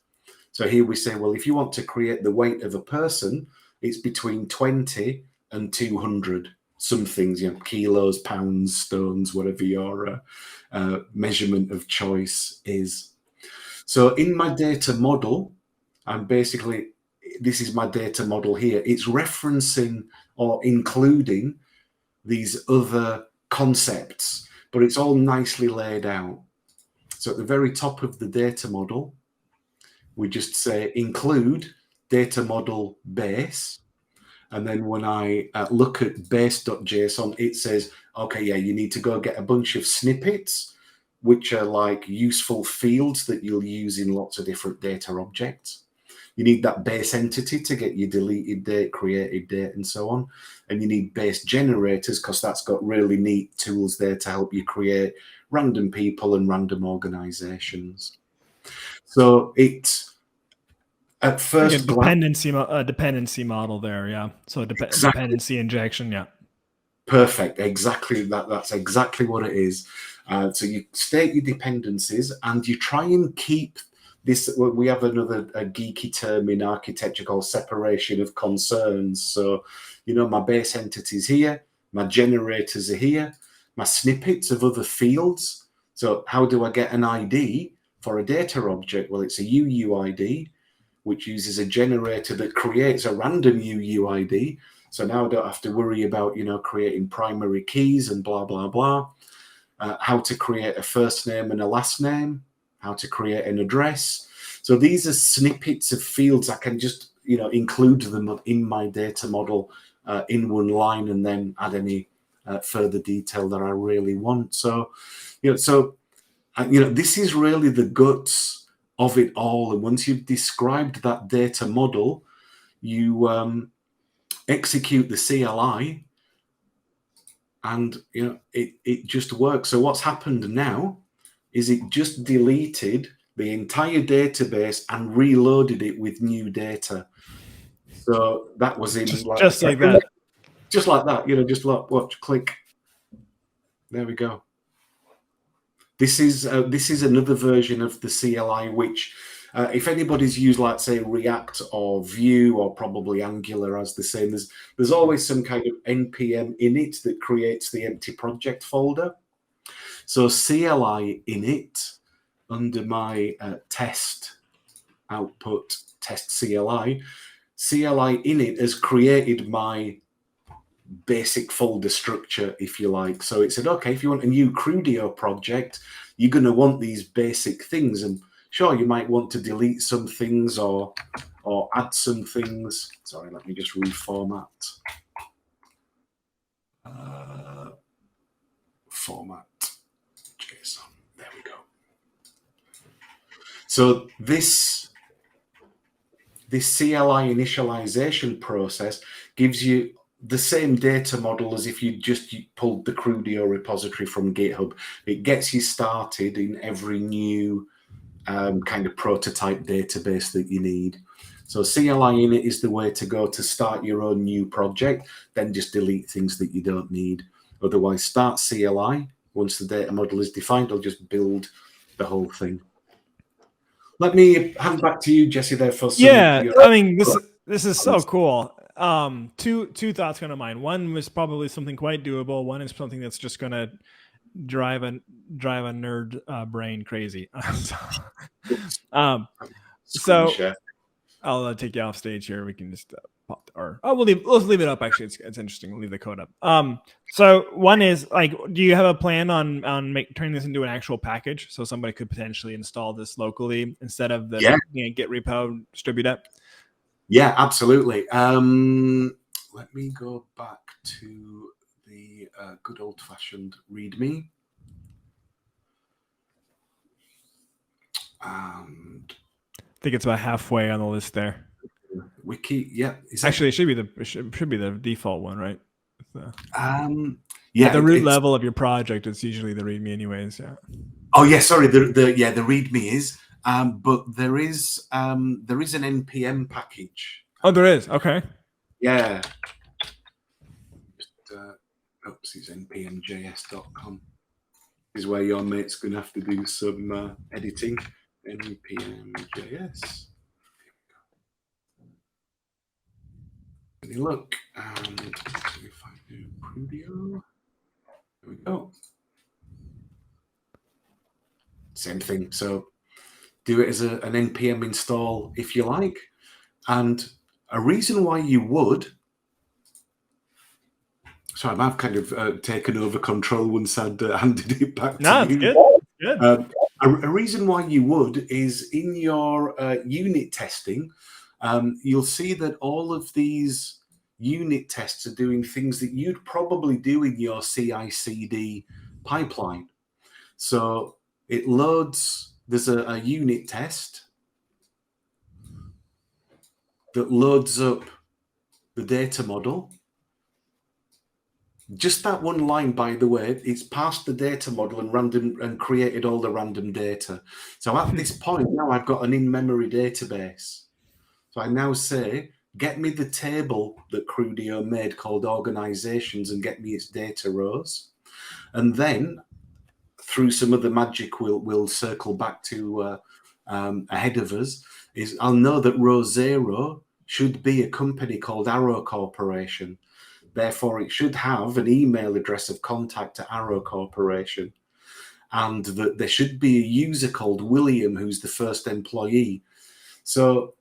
[SPEAKER 2] So here we say, well, if you want to create the weight of a person, it's between 20 and 200 some things, kilos, pounds, stones, whatever your measurement of choice is. So in my data model, this is my data model here. It's referencing or including these other concepts, but it's all nicely laid out. So at the very top of the data model, we just say include data model base. And then when I look at base.json, it says, okay, yeah, you need to go get a bunch of snippets, which are like useful fields that you'll use in lots of different data objects. You need that base entity to get your deleted date, created date, and so on. And you need base generators, because that's got really neat tools there to help you create random people and random organizations. So it's, at first glance,
[SPEAKER 1] dependency model there, yeah. So
[SPEAKER 2] exactly.
[SPEAKER 1] Dependency injection, yeah.
[SPEAKER 2] Perfect. Exactly that. That's exactly what it is. So you state your dependencies, and you try and keep this. We have a geeky term in architecture called separation of concerns. So, my base entities here, my generators are here, my snippets of other fields. So how do I get an ID for a data object? Well, it's a UUID, which uses a generator that creates a random UUID. So now I don't have to worry about, creating primary keys and blah, blah, blah. How to create a first name and a last name, how to create an address. So these are snippets of fields. I can just, include them in my data model in one line, and then add any further detail that I really want. So, this is really the guts of it all. And once you've described that data model, you execute the CLI, and it just works. So what's happened now is it just deleted the entire database and reloaded it with new data. So that was in
[SPEAKER 1] just like that.
[SPEAKER 2] Just like that, just like watch, click. There we go. This is another version of the CLI, which if anybody's used, like, say, React or Vue or probably Angular as the same, there's always some kind of npm init that creates the empty project folder. So CLI init, under my test output, test CLI init has created my basic folder structure, if you like. So it said, okay, if you want a new Crudio project, you're going to want these basic things. And sure, you might want to delete some things or add some things. Sorry, let me just reformat. Format JSON. There we go. So this CLI initialization process gives you the same data model as if you just pulled the Crudio repository from GitHub. It gets you started in every new kind of prototype database that you need. So CLI init is the way to go to start your own new project, then just delete things that you don't need. Otherwise, start CLI. Once the data model is defined, it'll just build the whole thing. Let me hand back to you, Jesse, there for some.
[SPEAKER 1] Yeah, I mean, this is so cool. two thoughts come to mind. One was probably something quite doable. One is something that's just going to drive a nerd brain crazy. um,
[SPEAKER 2] Screen
[SPEAKER 1] so
[SPEAKER 2] share.
[SPEAKER 1] I'll take you off stage here. We can just pop, or let's leave it up. Actually, it's interesting. We'll leave the code up. So one is like, do you have a plan on turning this into an actual package so somebody could potentially install this locally instead of the Git repo distribute it?
[SPEAKER 2] Yeah, absolutely. Let me go back to the good old-fashioned README. And
[SPEAKER 1] I think it's about halfway on the list there.
[SPEAKER 2] Wiki, yeah.
[SPEAKER 1] Actually, it should be the default one, right?
[SPEAKER 2] Yeah.
[SPEAKER 1] At the root level of your project, it's usually the README, anyways. Yeah.
[SPEAKER 2] Oh yeah, sorry. The README is, but there is an npm package.
[SPEAKER 1] Oh, there is. Okay.
[SPEAKER 2] Yeah. Oops, it's npmjs.com. Is where your mate's going to have to do some editing. npmjs. Let me look. If I do Crudio, there we go. Same thing. So do it as an npm install if you like. And a reason why you would. Sorry, I've kind of taken over control once I'd handed it back to you.
[SPEAKER 1] Good. Good.
[SPEAKER 2] A reason why you would is in your unit testing, you'll see that all of these unit tests are doing things that you'd probably do in your CI/CD pipeline. So it loads, there's a unit test that loads up the data model. Just that one line, by the way, it's passed the data model and created all the random data. So at this point now I've got an in-memory database. So I now say, get me the table that Crudio made called organizations and get me its data rows. And then through some of the magic we'll circle back to ahead of us, is I'll know that row 0 should be a company called Arrow Corporation. Therefore, it should have an email address of contact at Arrow Corporation. And that there should be a user called William, who's the first employee. So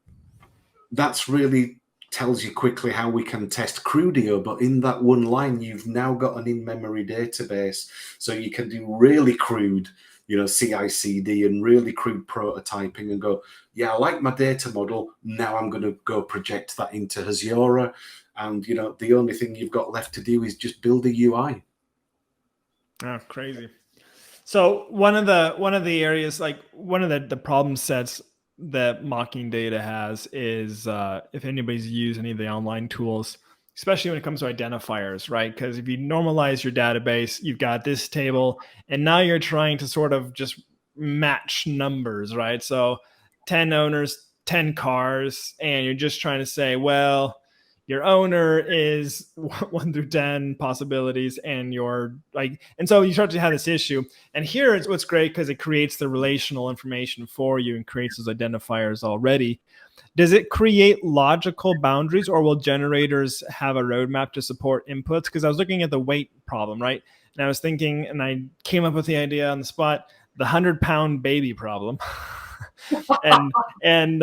[SPEAKER 2] that's really tells you quickly how we can test Crudio. But in that one line, you've now got an in-memory database. So you can do really crude, CI/CD and really crude prototyping and go, yeah, I like my data model. Now I'm going to go project that into Hasura. And, the only thing you've got left to do is just build a UI.
[SPEAKER 1] Oh, crazy. So one of the areas, like one of the problem sets that mocking data has is if anybody's used any of the online tools, especially when it comes to identifiers, right? Because if you normalize your database, you've got this table, and now you're trying to sort of just match numbers, right? So 10 owners, 10 cars, and you're just trying to say, well, your owner is 1 through 10 possibilities, and so you start to have this issue. And here it's what's great because it creates the relational information for you and creates those identifiers already. Does it create logical boundaries, or will generators have a roadmap to support inputs? Because I was looking at the weight problem, right? And I was thinking, and I came up with the idea on the spot, the 100-pound baby problem. and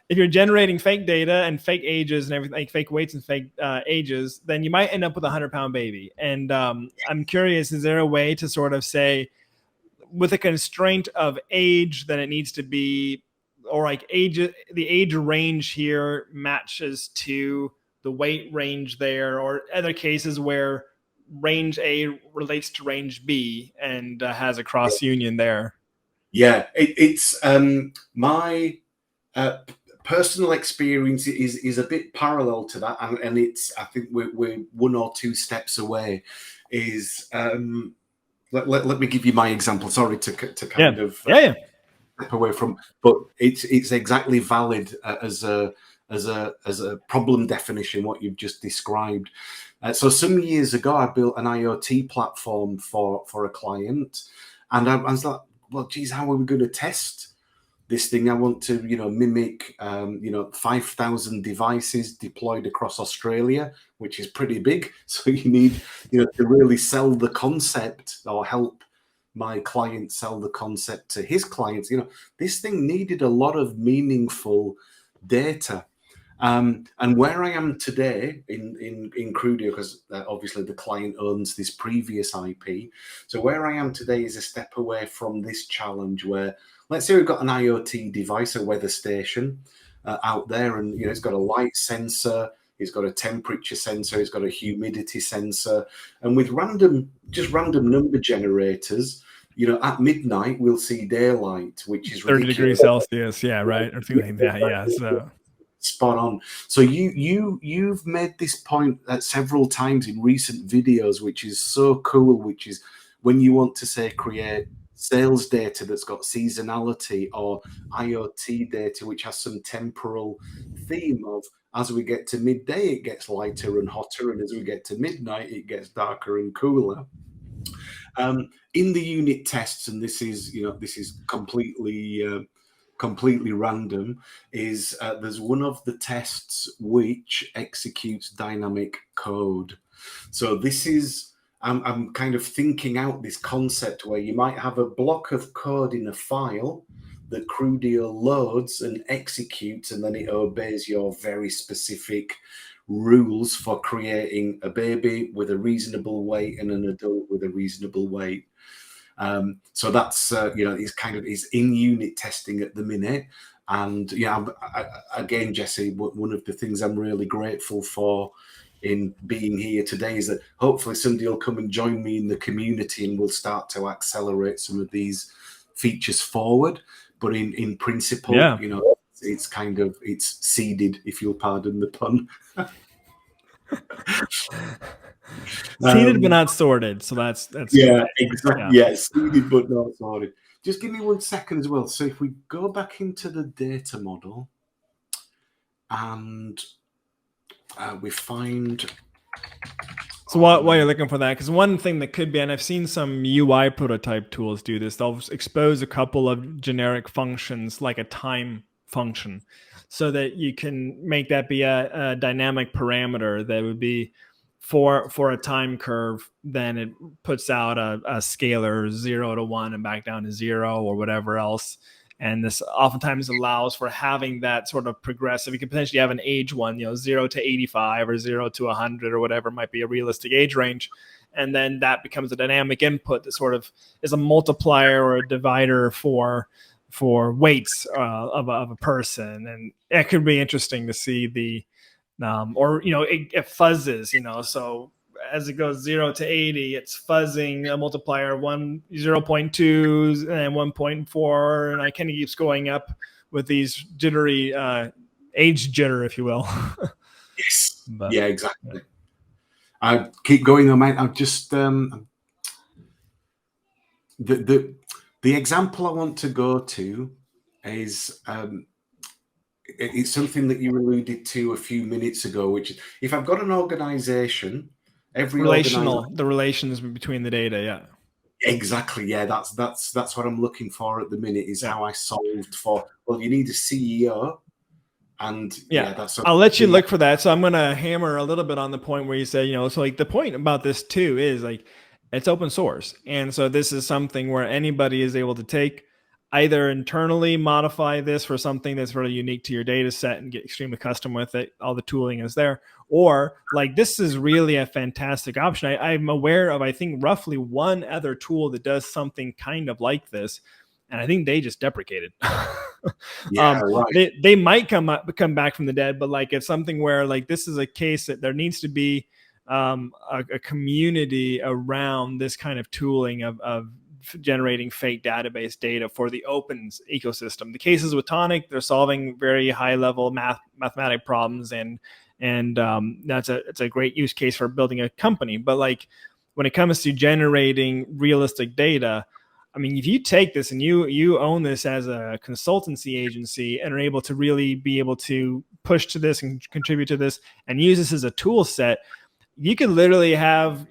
[SPEAKER 1] if you're generating fake data and fake ages and everything, like fake weights and fake ages, then you might end up with a 100-pound baby. And I'm curious, is there a way to sort of say, with a constraint of age, that it needs to be, or like the age range here matches to the weight range there, or other cases where range A relates to range B and has a cross union there?
[SPEAKER 2] Yeah, it's my personal experience is a bit parallel to that, and it's, I think we're 1 or 2 steps away. Is let me give you my example. Sorry to kind of step away from, but it's exactly valid as a problem definition what you've just described. So some years ago, I built an IoT platform for a client, and I was like, well, geez, how are we going to test this thing, I want to, mimic, 5,000 devices deployed across Australia, which is pretty big. So you need, to really sell the concept or help my client sell the concept to his clients. This thing needed a lot of meaningful data. And where I am today in Crudio, because obviously the client owns this previous IP. So where I am today is a step away from this challenge where, let's say we've got an IoT device, a weather station out there, and it's got a light sensor, it's got a temperature sensor, it's got a humidity sensor, and with just random number generators, at midnight we'll see daylight, which is
[SPEAKER 1] 30
[SPEAKER 2] ridiculous.
[SPEAKER 1] degrees Celsius, yeah, right, or something like that. Yeah, so
[SPEAKER 2] spot on. So you've made this point several times in recent videos, which is so cool, which is when you want to say create sales data that's got seasonality, or IoT data which has some temporal theme of, as we get to midday it gets lighter and hotter, and as we get to midnight it gets darker and cooler. In the unit tests, and this is completely random, is there's one of the tests which executes dynamic code. So this is, I'm kind of thinking out this concept where you might have a block of code in a file that Crudio loads and executes, and then it obeys your very specific rules for creating a baby with a reasonable weight and an adult with a reasonable weight. So that's is in unit testing at the minute. And again, Jesse, one of the things I'm really grateful for in being here today is that hopefully somebody will come and join me in the community, and we'll start to accelerate some of these features forward. But in principle,
[SPEAKER 1] yeah,
[SPEAKER 2] it's seeded, if you'll pardon the pun.
[SPEAKER 1] seeded but not sorted, so that's
[SPEAKER 2] yeah,
[SPEAKER 1] good.
[SPEAKER 2] exactly. Yeah, seeded but not sorted. Just give me 1 second as well. So if we go back into the data model and we find.
[SPEAKER 1] So while you're looking for that, because one thing that could be, and I've seen some UI prototype tools do this, they'll expose a couple of generic functions like a time function, so that you can make that be a dynamic parameter that would be for a time curve. Then it puts out a scalar 0 to 1 and back down to 0 or whatever else. And this oftentimes allows for having that sort of progressive. You could potentially have an age one, 0 to 85 or 0 to 100 or whatever might be a realistic age range. And then that becomes a dynamic input that sort of is a multiplier or a divider for weights of a person. And it could be interesting to see the, it fuzzes, so as it goes 0 to 80, it's fuzzing a multiplier 0.2 and 1.4, and I kind of keeps going up with these jittery age jitter, if you will.
[SPEAKER 2] Yes. But, yeah, exactly. I keep going on, mate. I've just the example I want to go to is it's something that you alluded to a few minutes ago, which is, if I've got an organization, the
[SPEAKER 1] relations between the data, yeah.
[SPEAKER 2] Exactly, yeah. That's what I'm looking for at the minute, is how I solved for, well, you need a CEO, and that's.
[SPEAKER 1] I'll let you look for that. So I'm going to hammer a little bit on the point where you say, so like the point about this too is like it's open source, and so this is something where anybody is able to take, either internally modify this for something that's really unique to your data set and get extremely custom with it. All the tooling is there. Or like, this is really a fantastic option. I'm aware of, I think, roughly one other tool that does something kind of like this, and I think they just deprecated.
[SPEAKER 2] Right.
[SPEAKER 1] They might come back from the dead, but like, it's something where like this is a case that there needs to be a community around this kind of tooling of generating fake database data for the open ecosystem. The cases with Tonic, they're solving very high level mathematic problems, and it's a great use case for building a company. But like, when it comes to generating realistic data, I mean, if you take this and you own this as a consultancy agency and are able to really be able to push to this and contribute to this and use this as a tool set, you could literally have,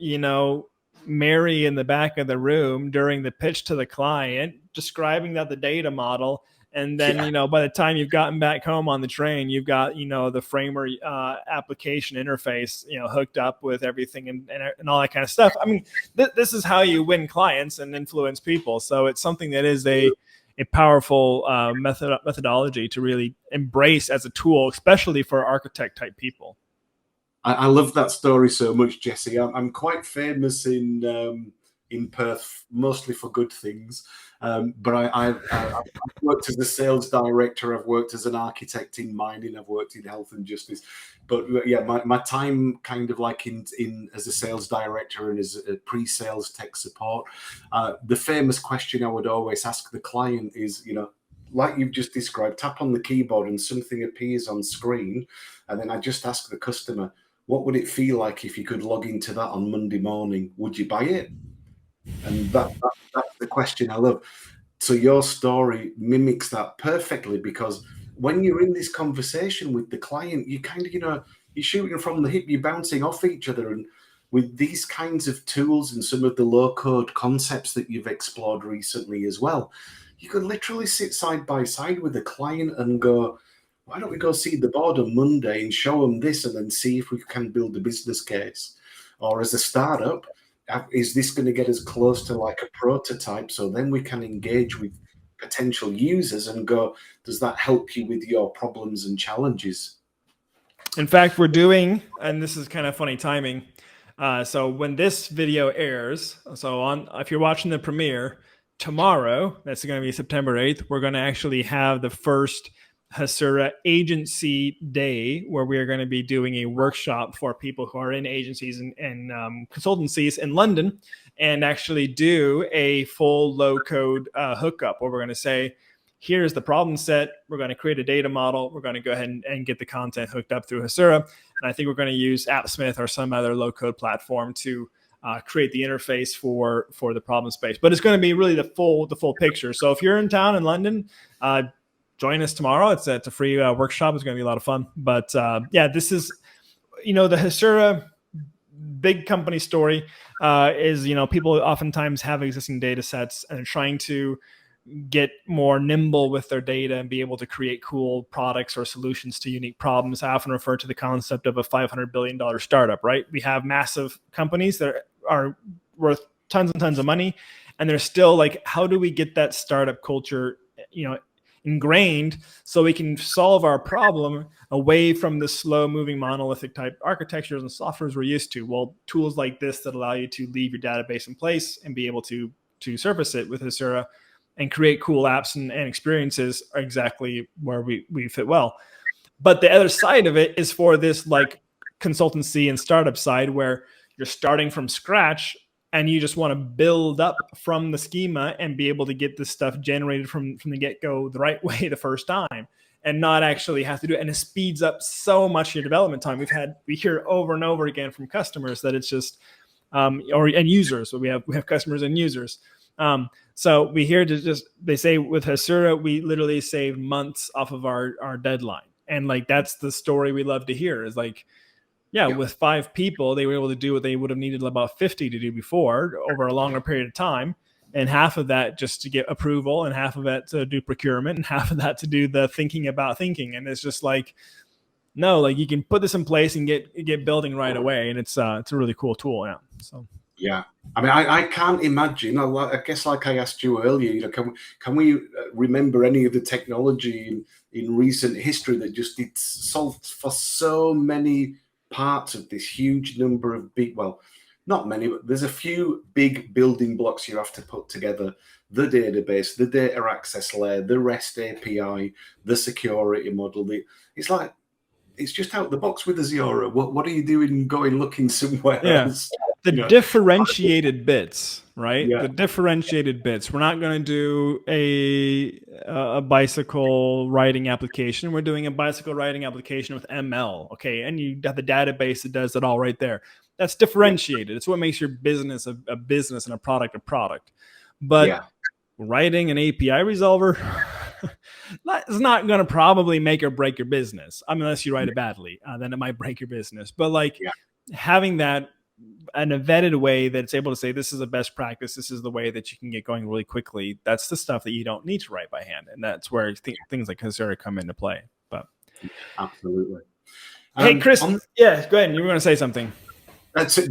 [SPEAKER 1] Mary in the back of the room during the pitch to the client describing that the data model And then, by the time you've gotten back home on the train, you've got, the Framer application interface, hooked up with everything and all that kind of stuff. I mean, this is how you win clients and influence people. So it's something that is a powerful methodology to really embrace as a tool, especially for architect type people.
[SPEAKER 2] I love that story so much, Jesse. I'm quite famous in Perth, mostly for good things. But I've worked as a sales director. I've worked as an architect in mining. I've worked in health and justice. But yeah, my time kind of like in as a sales director and as a pre-sales tech support. The famous question I would always ask the client is, like you've just described, tap on the keyboard and something appears on screen, and then I just ask the customer, what would it feel like if you could log into that on Monday morning? Would you buy it? And that's the question I love. So your story mimics that perfectly, because when you're in this conversation with the client, you kind of, you're shooting from the hip, you're bouncing off each other. And with these kinds of tools and some of the low-code concepts that you've explored recently as well, you could literally sit side by side with the client and go, why don't we go see the board on Monday and show them this and then see if we can build a business case? Or as a startup, is this going to get us close to like a prototype? So then we can engage with potential users and go, does that help you with your problems and challenges?
[SPEAKER 1] In fact, we're doing, and this is kind of funny timing. So when this video airs, if you're watching the premiere tomorrow, that's going to be September 8th, we're going to actually have the first Hasura agency day, where we are going to be doing a workshop for people who are in agencies and consultancies in London, and actually do a full low code hookup, where we're going to say, here's the problem set. We're going to create a data model. We're going to go ahead and get the content hooked up through Hasura. And I think we're going to use AppSmith or some other low code platform to create the interface for the problem space. But it's going to be really the full picture. So if you're in town in London, join us tomorrow. It's a free workshop. It's going to be a lot of fun. But yeah, this is, the Hasura big company story is, people oftentimes have existing data sets and are trying to get more nimble with their data and be able to create cool products or solutions to unique problems. I often refer to the concept of a $500 billion startup, right? We have massive companies that are worth tons and tons of money, and they're still like, how do we get that startup culture, ingrained so we can solve our problem away from the slow moving monolithic type architectures and softwares we're used to? Well, tools like this that allow you to leave your database in place and be able to surface it with Hasura and create cool apps and experiences are exactly where we fit well. But the other side of it is for this like consultancy and startup side, where you're starting from scratch and you just want to build up from the schema and be able to get this stuff generated from the get-go the right way the first time, and not actually have to do it. And it speeds up so much your development time. We hear over and over again from customers that it's just, and users. So we have customers and users. So we hear they say with Hasura, we literally saved months off of our deadline. And like, that's the story we love to hear, is like, yeah, with 5 people, they were able to do what they would have needed about 50 to do before over a longer period of time. And half of that just to get approval, and half of that to do procurement, and half of that to do the thinking about thinking. And it's just like, no, like you can put this in place and get building right away. And it's a really cool tool. Yeah. So.
[SPEAKER 2] Yeah, I mean, I can't imagine. I guess, like I asked you earlier, can we remember any of the technology in recent history that just did solved for so many parts of this huge number of big, well, not many, but there's a few big building blocks you have to put together: the database, the data access layer, the REST API, the security model. It's like, it's just out the box with Azure. What are you doing going looking somewhere else?
[SPEAKER 1] The differentiated bits, right?
[SPEAKER 2] Yeah.
[SPEAKER 1] The differentiated bits. We're not going to do a bicycle writing application. We're doing a bicycle writing application with ML. Okay. And you have the database that does it all right there. That's differentiated. It's what makes your business a business and a product. But writing an API resolver is not going to probably make or break your business. I mean, unless you write it badly, then it might break your business. But like having that vetted way that's able to say, this is a best practice, this is the way that you can get going really quickly, that's the stuff that you don't need to write by hand. And that's where things like Hasura come into play. But
[SPEAKER 2] absolutely.
[SPEAKER 1] Hey, Chris, yeah, go ahead. You were going to say something.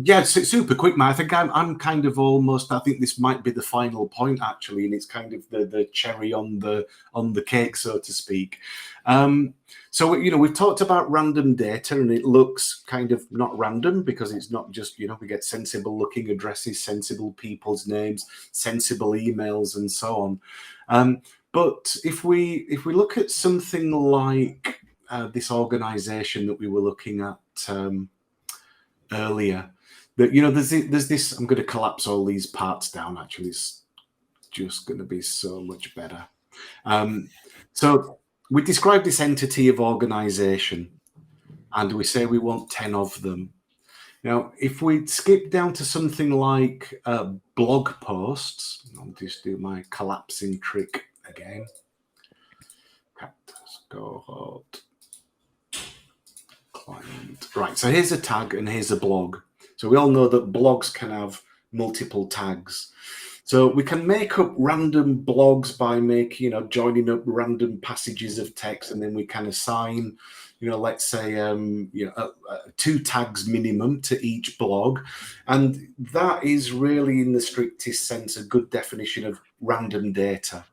[SPEAKER 2] Yeah, super quick, man. I think I'm kind of almost. I think this might be the final point actually, and it's kind of the cherry on the cake, so to speak. So we've talked about random data, and it looks kind of not random because it's not just we get sensible looking addresses, sensible people's names, sensible emails, and so on. But if we look at something like this organization that we were looking at earlier, that there's this. I'm going to collapse all these parts down. Actually, it's just going to be so much better. So we describe this entity of organization, and we say we want 10 of them. Now, if we skip down to something like blog posts, I'll just do my collapsing trick again. Cactus cohort. Client. Right, so here's a tag and here's a blog. So we all know that blogs can have multiple tags. So we can make up random blogs by joining up random passages of text, and then we can assign, let's say, 2 tags minimum to each blog. And that is really, in the strictest sense, a good definition of random data.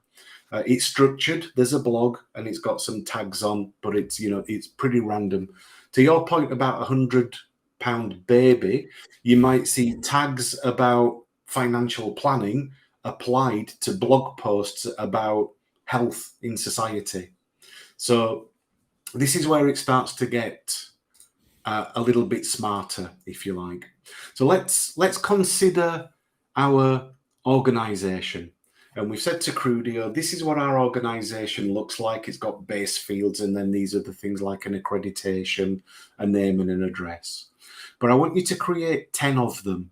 [SPEAKER 2] It's structured. There's a blog and it's got some tags on, but it's pretty random. To your point about £100 baby, you might see tags about financial planning applied to blog posts about health in society. So this is where it starts to get a little bit smarter, if you like. So let's consider our organization. And we've said to Crudio, this is what our organization looks like. It's got base fields, and then these are the things like an accreditation, a name, and an address. But I want you to create 10 of them.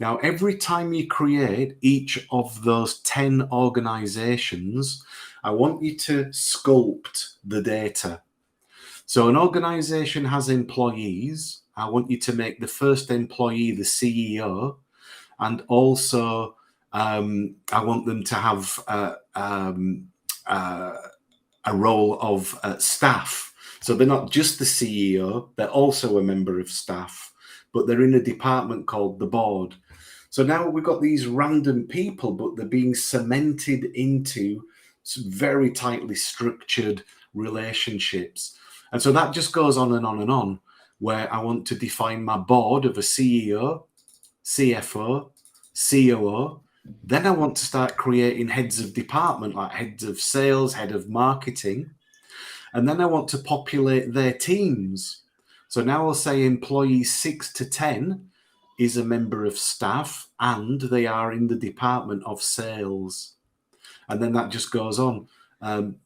[SPEAKER 2] Now, every time you create each of those 10 organizations, I want you to sculpt the data. So an organization has employees. I want you to make the first employee the CEO, and also I want them to have a role of staff. So they're not just the CEO, they're also a member of staff, but they're in a department called the board. So now we've got these random people, but they're being cemented into some very tightly structured relationships. And so that just goes on and on and on, where I want to define my board of a CEO, CFO, COO. Then I want to start creating heads of department, like heads of sales, head of marketing. And then I want to populate their teams. So now I'll say employees 6 to 10 is a member of staff, and they are in the department of sales. And then that just goes on.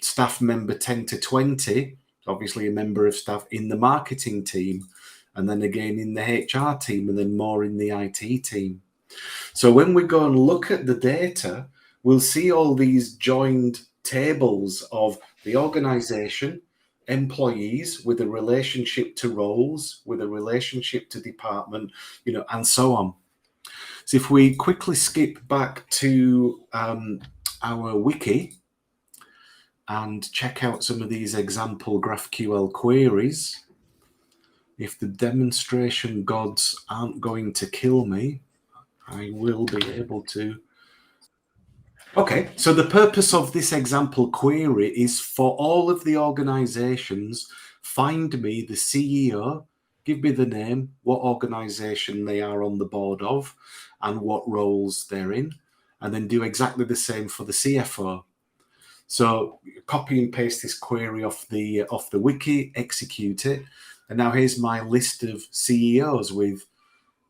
[SPEAKER 2] Staff member 10 to 20, obviously a member of staff in the marketing team, and then again in the HR team, and then more in the IT team. So when we go and look at the data, we'll see all these joined tables of the organization, employees with a relationship to roles, with a relationship to department, and so on. So if we quickly skip back to our wiki and check out some of these example GraphQL queries, if the demonstration gods aren't going to kill me, I will be able to. Okay, so the purpose of this example query is for all of the organizations, find me the CEO, give me the name, what organization they are on the board of, and what roles they're in, and then do exactly the same for the CFO. So copy and paste this query off the wiki, execute it, and now here's my list of CEOs with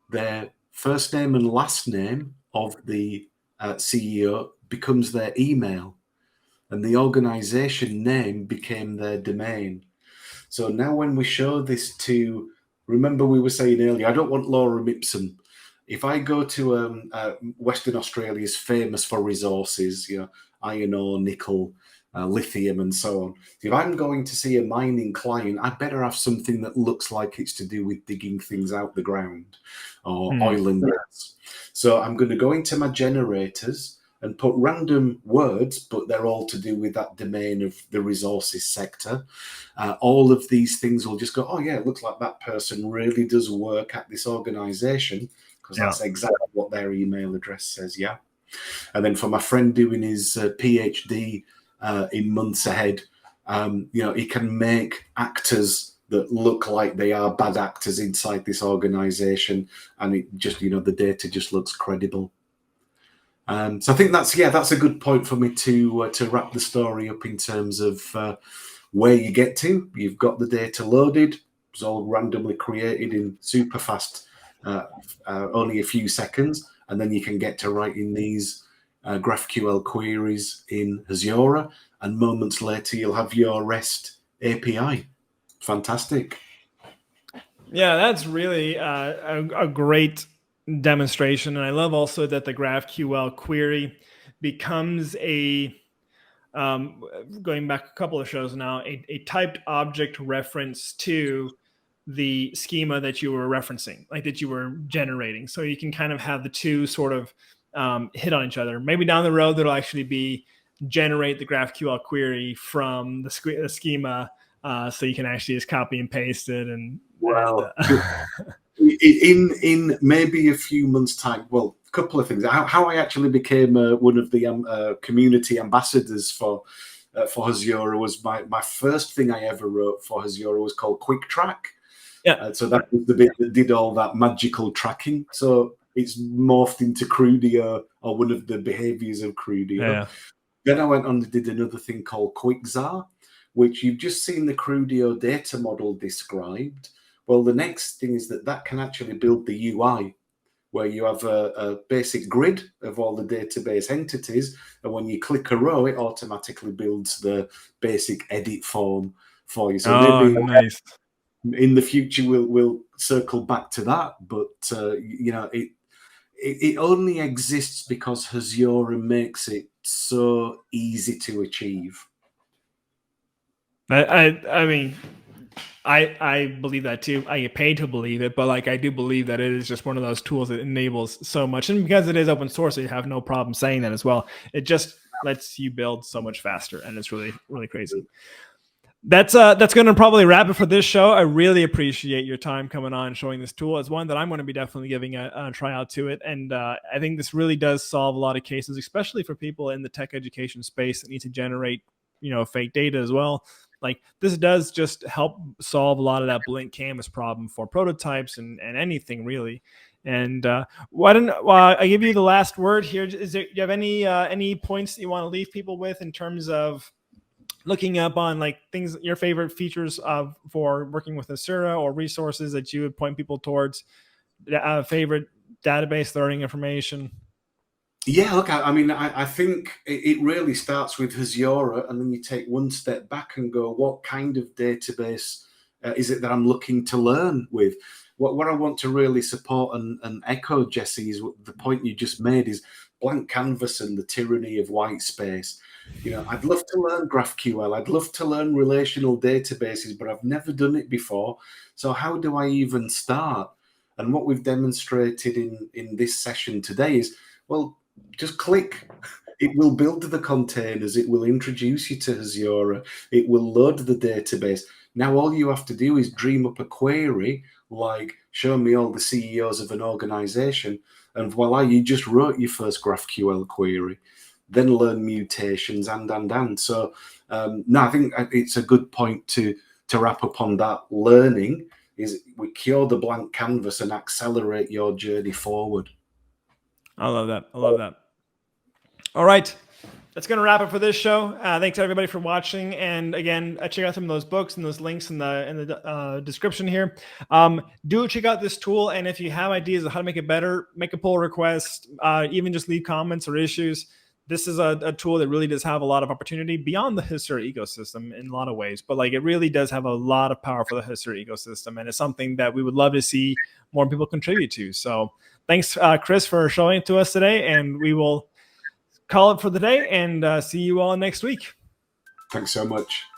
[SPEAKER 2] their first name and last name of the CEO becomes their email, and the organization name became their domain. So now when we show this to, remember we were saying earlier, I don't want lorem ipsum. If I go to Western Australia is famous for resources, iron ore, nickel, lithium and so on. If I'm going to see a mining client, I better have something that looks like it's to do with digging things out the ground or oil and gas. So I'm going to go into my generators and put random words, but they're all to do with that domain of the resources sector. All of these things will just go, oh yeah, it looks like that person really does work at this organization, because that's exactly what their email address says, yeah. And then for my friend doing his PhD in months ahead, he can make actors that look like they are bad actors inside this organization, and it just, the data just looks credible. So I think that's a good point for me to wrap the story up in terms of where you get to. You've got the data loaded. It's all randomly created in super fast, only a few seconds, and then you can get to writing these GraphQL queries in Hasura, and moments later you'll have your REST API. Fantastic.
[SPEAKER 1] Yeah, that's really a great demonstration. And I love also that the GraphQL query becomes going back a couple of shows now, a typed object reference to the schema that you were referencing, like that you were generating. So you can kind of have the two sort of hit on each other. Maybe down the road, there'll actually be generate the GraphQL query from the schema. So you can actually just copy and paste it.
[SPEAKER 2] In maybe a few months' time, well, a couple of things. How I actually became one of the community ambassadors for Hasura was my first thing I ever wrote for Hasura was called Quick Track.
[SPEAKER 1] Yeah.
[SPEAKER 2] So that was the bit that did all that magical tracking. So it's morphed into Crudio, or one of the behaviors of Crudio.
[SPEAKER 1] Yeah.
[SPEAKER 2] Then I went on and did another thing called QuickZar, which you've just seen the Crudio data model described. Well, the next thing is that can actually build the UI, where you have a basic grid of all the database entities, and when you click a row, it automatically builds the basic edit form for you. So maybe
[SPEAKER 1] nice.
[SPEAKER 2] In the future we'll circle back to that, but it only exists because Hasura makes it so easy to achieve.
[SPEAKER 1] I mean, I believe that too. I get paid to believe it, but I do believe that it is just one of those tools that enables so much. And because it is open source, you have no problem saying that as well. It just lets you build so much faster, and it's really, really crazy. That's going to probably wrap it for this show. I really appreciate your time coming on and showing this tool. It's one that I'm going to be definitely giving a try out to it. And I think this really does solve a lot of cases, especially for people in the tech education space that need to generate, fake data as well. This does just help solve a lot of that blank canvas problem for prototypes and anything really. And why don't I give you the last word here? Do you have any points that you want to leave people with in terms of looking up on things, your favorite features for working with Hasura, or resources that you would point people towards, favorite database learning information?
[SPEAKER 2] Yeah, look, I think it really starts with Hasura, and then you take one step back and go, what kind of database is it that I'm looking to learn with? What I want to really support and echo, Jesse, is the point you just made, is blank canvas and the tyranny of white space. I'd love to learn GraphQL. I'd love to learn relational databases, but I've never done it before. So how do I even start? And what we've demonstrated in this session today is, well, just click. It will build the containers. It will introduce you to Hasura. It will load the database. Now all you have to do is dream up a query, like show me all the CEOs of an organization, and voila, you just wrote your first GraphQL query. Then learn mutations and. So no, I think it's a good point to wrap up on that. Learning is, we cure the blank canvas and accelerate your journey forward.
[SPEAKER 1] I love that. All right. That's going to wrap it for this show. Thanks everybody for watching. And again, check out some of those books and those links in the description here. Do check out this tool. And if you have ideas of how to make it better, make a pull request, even just leave comments or issues. This is a tool that really does have a lot of opportunity beyond the Hasura ecosystem in a lot of ways. But it really does have a lot of power for the Hasura ecosystem. And it's something that we would love to see more people contribute to. So thanks, Chris, for showing it to us today. And we will call it for the day, and see you all next week.
[SPEAKER 2] Thanks so much.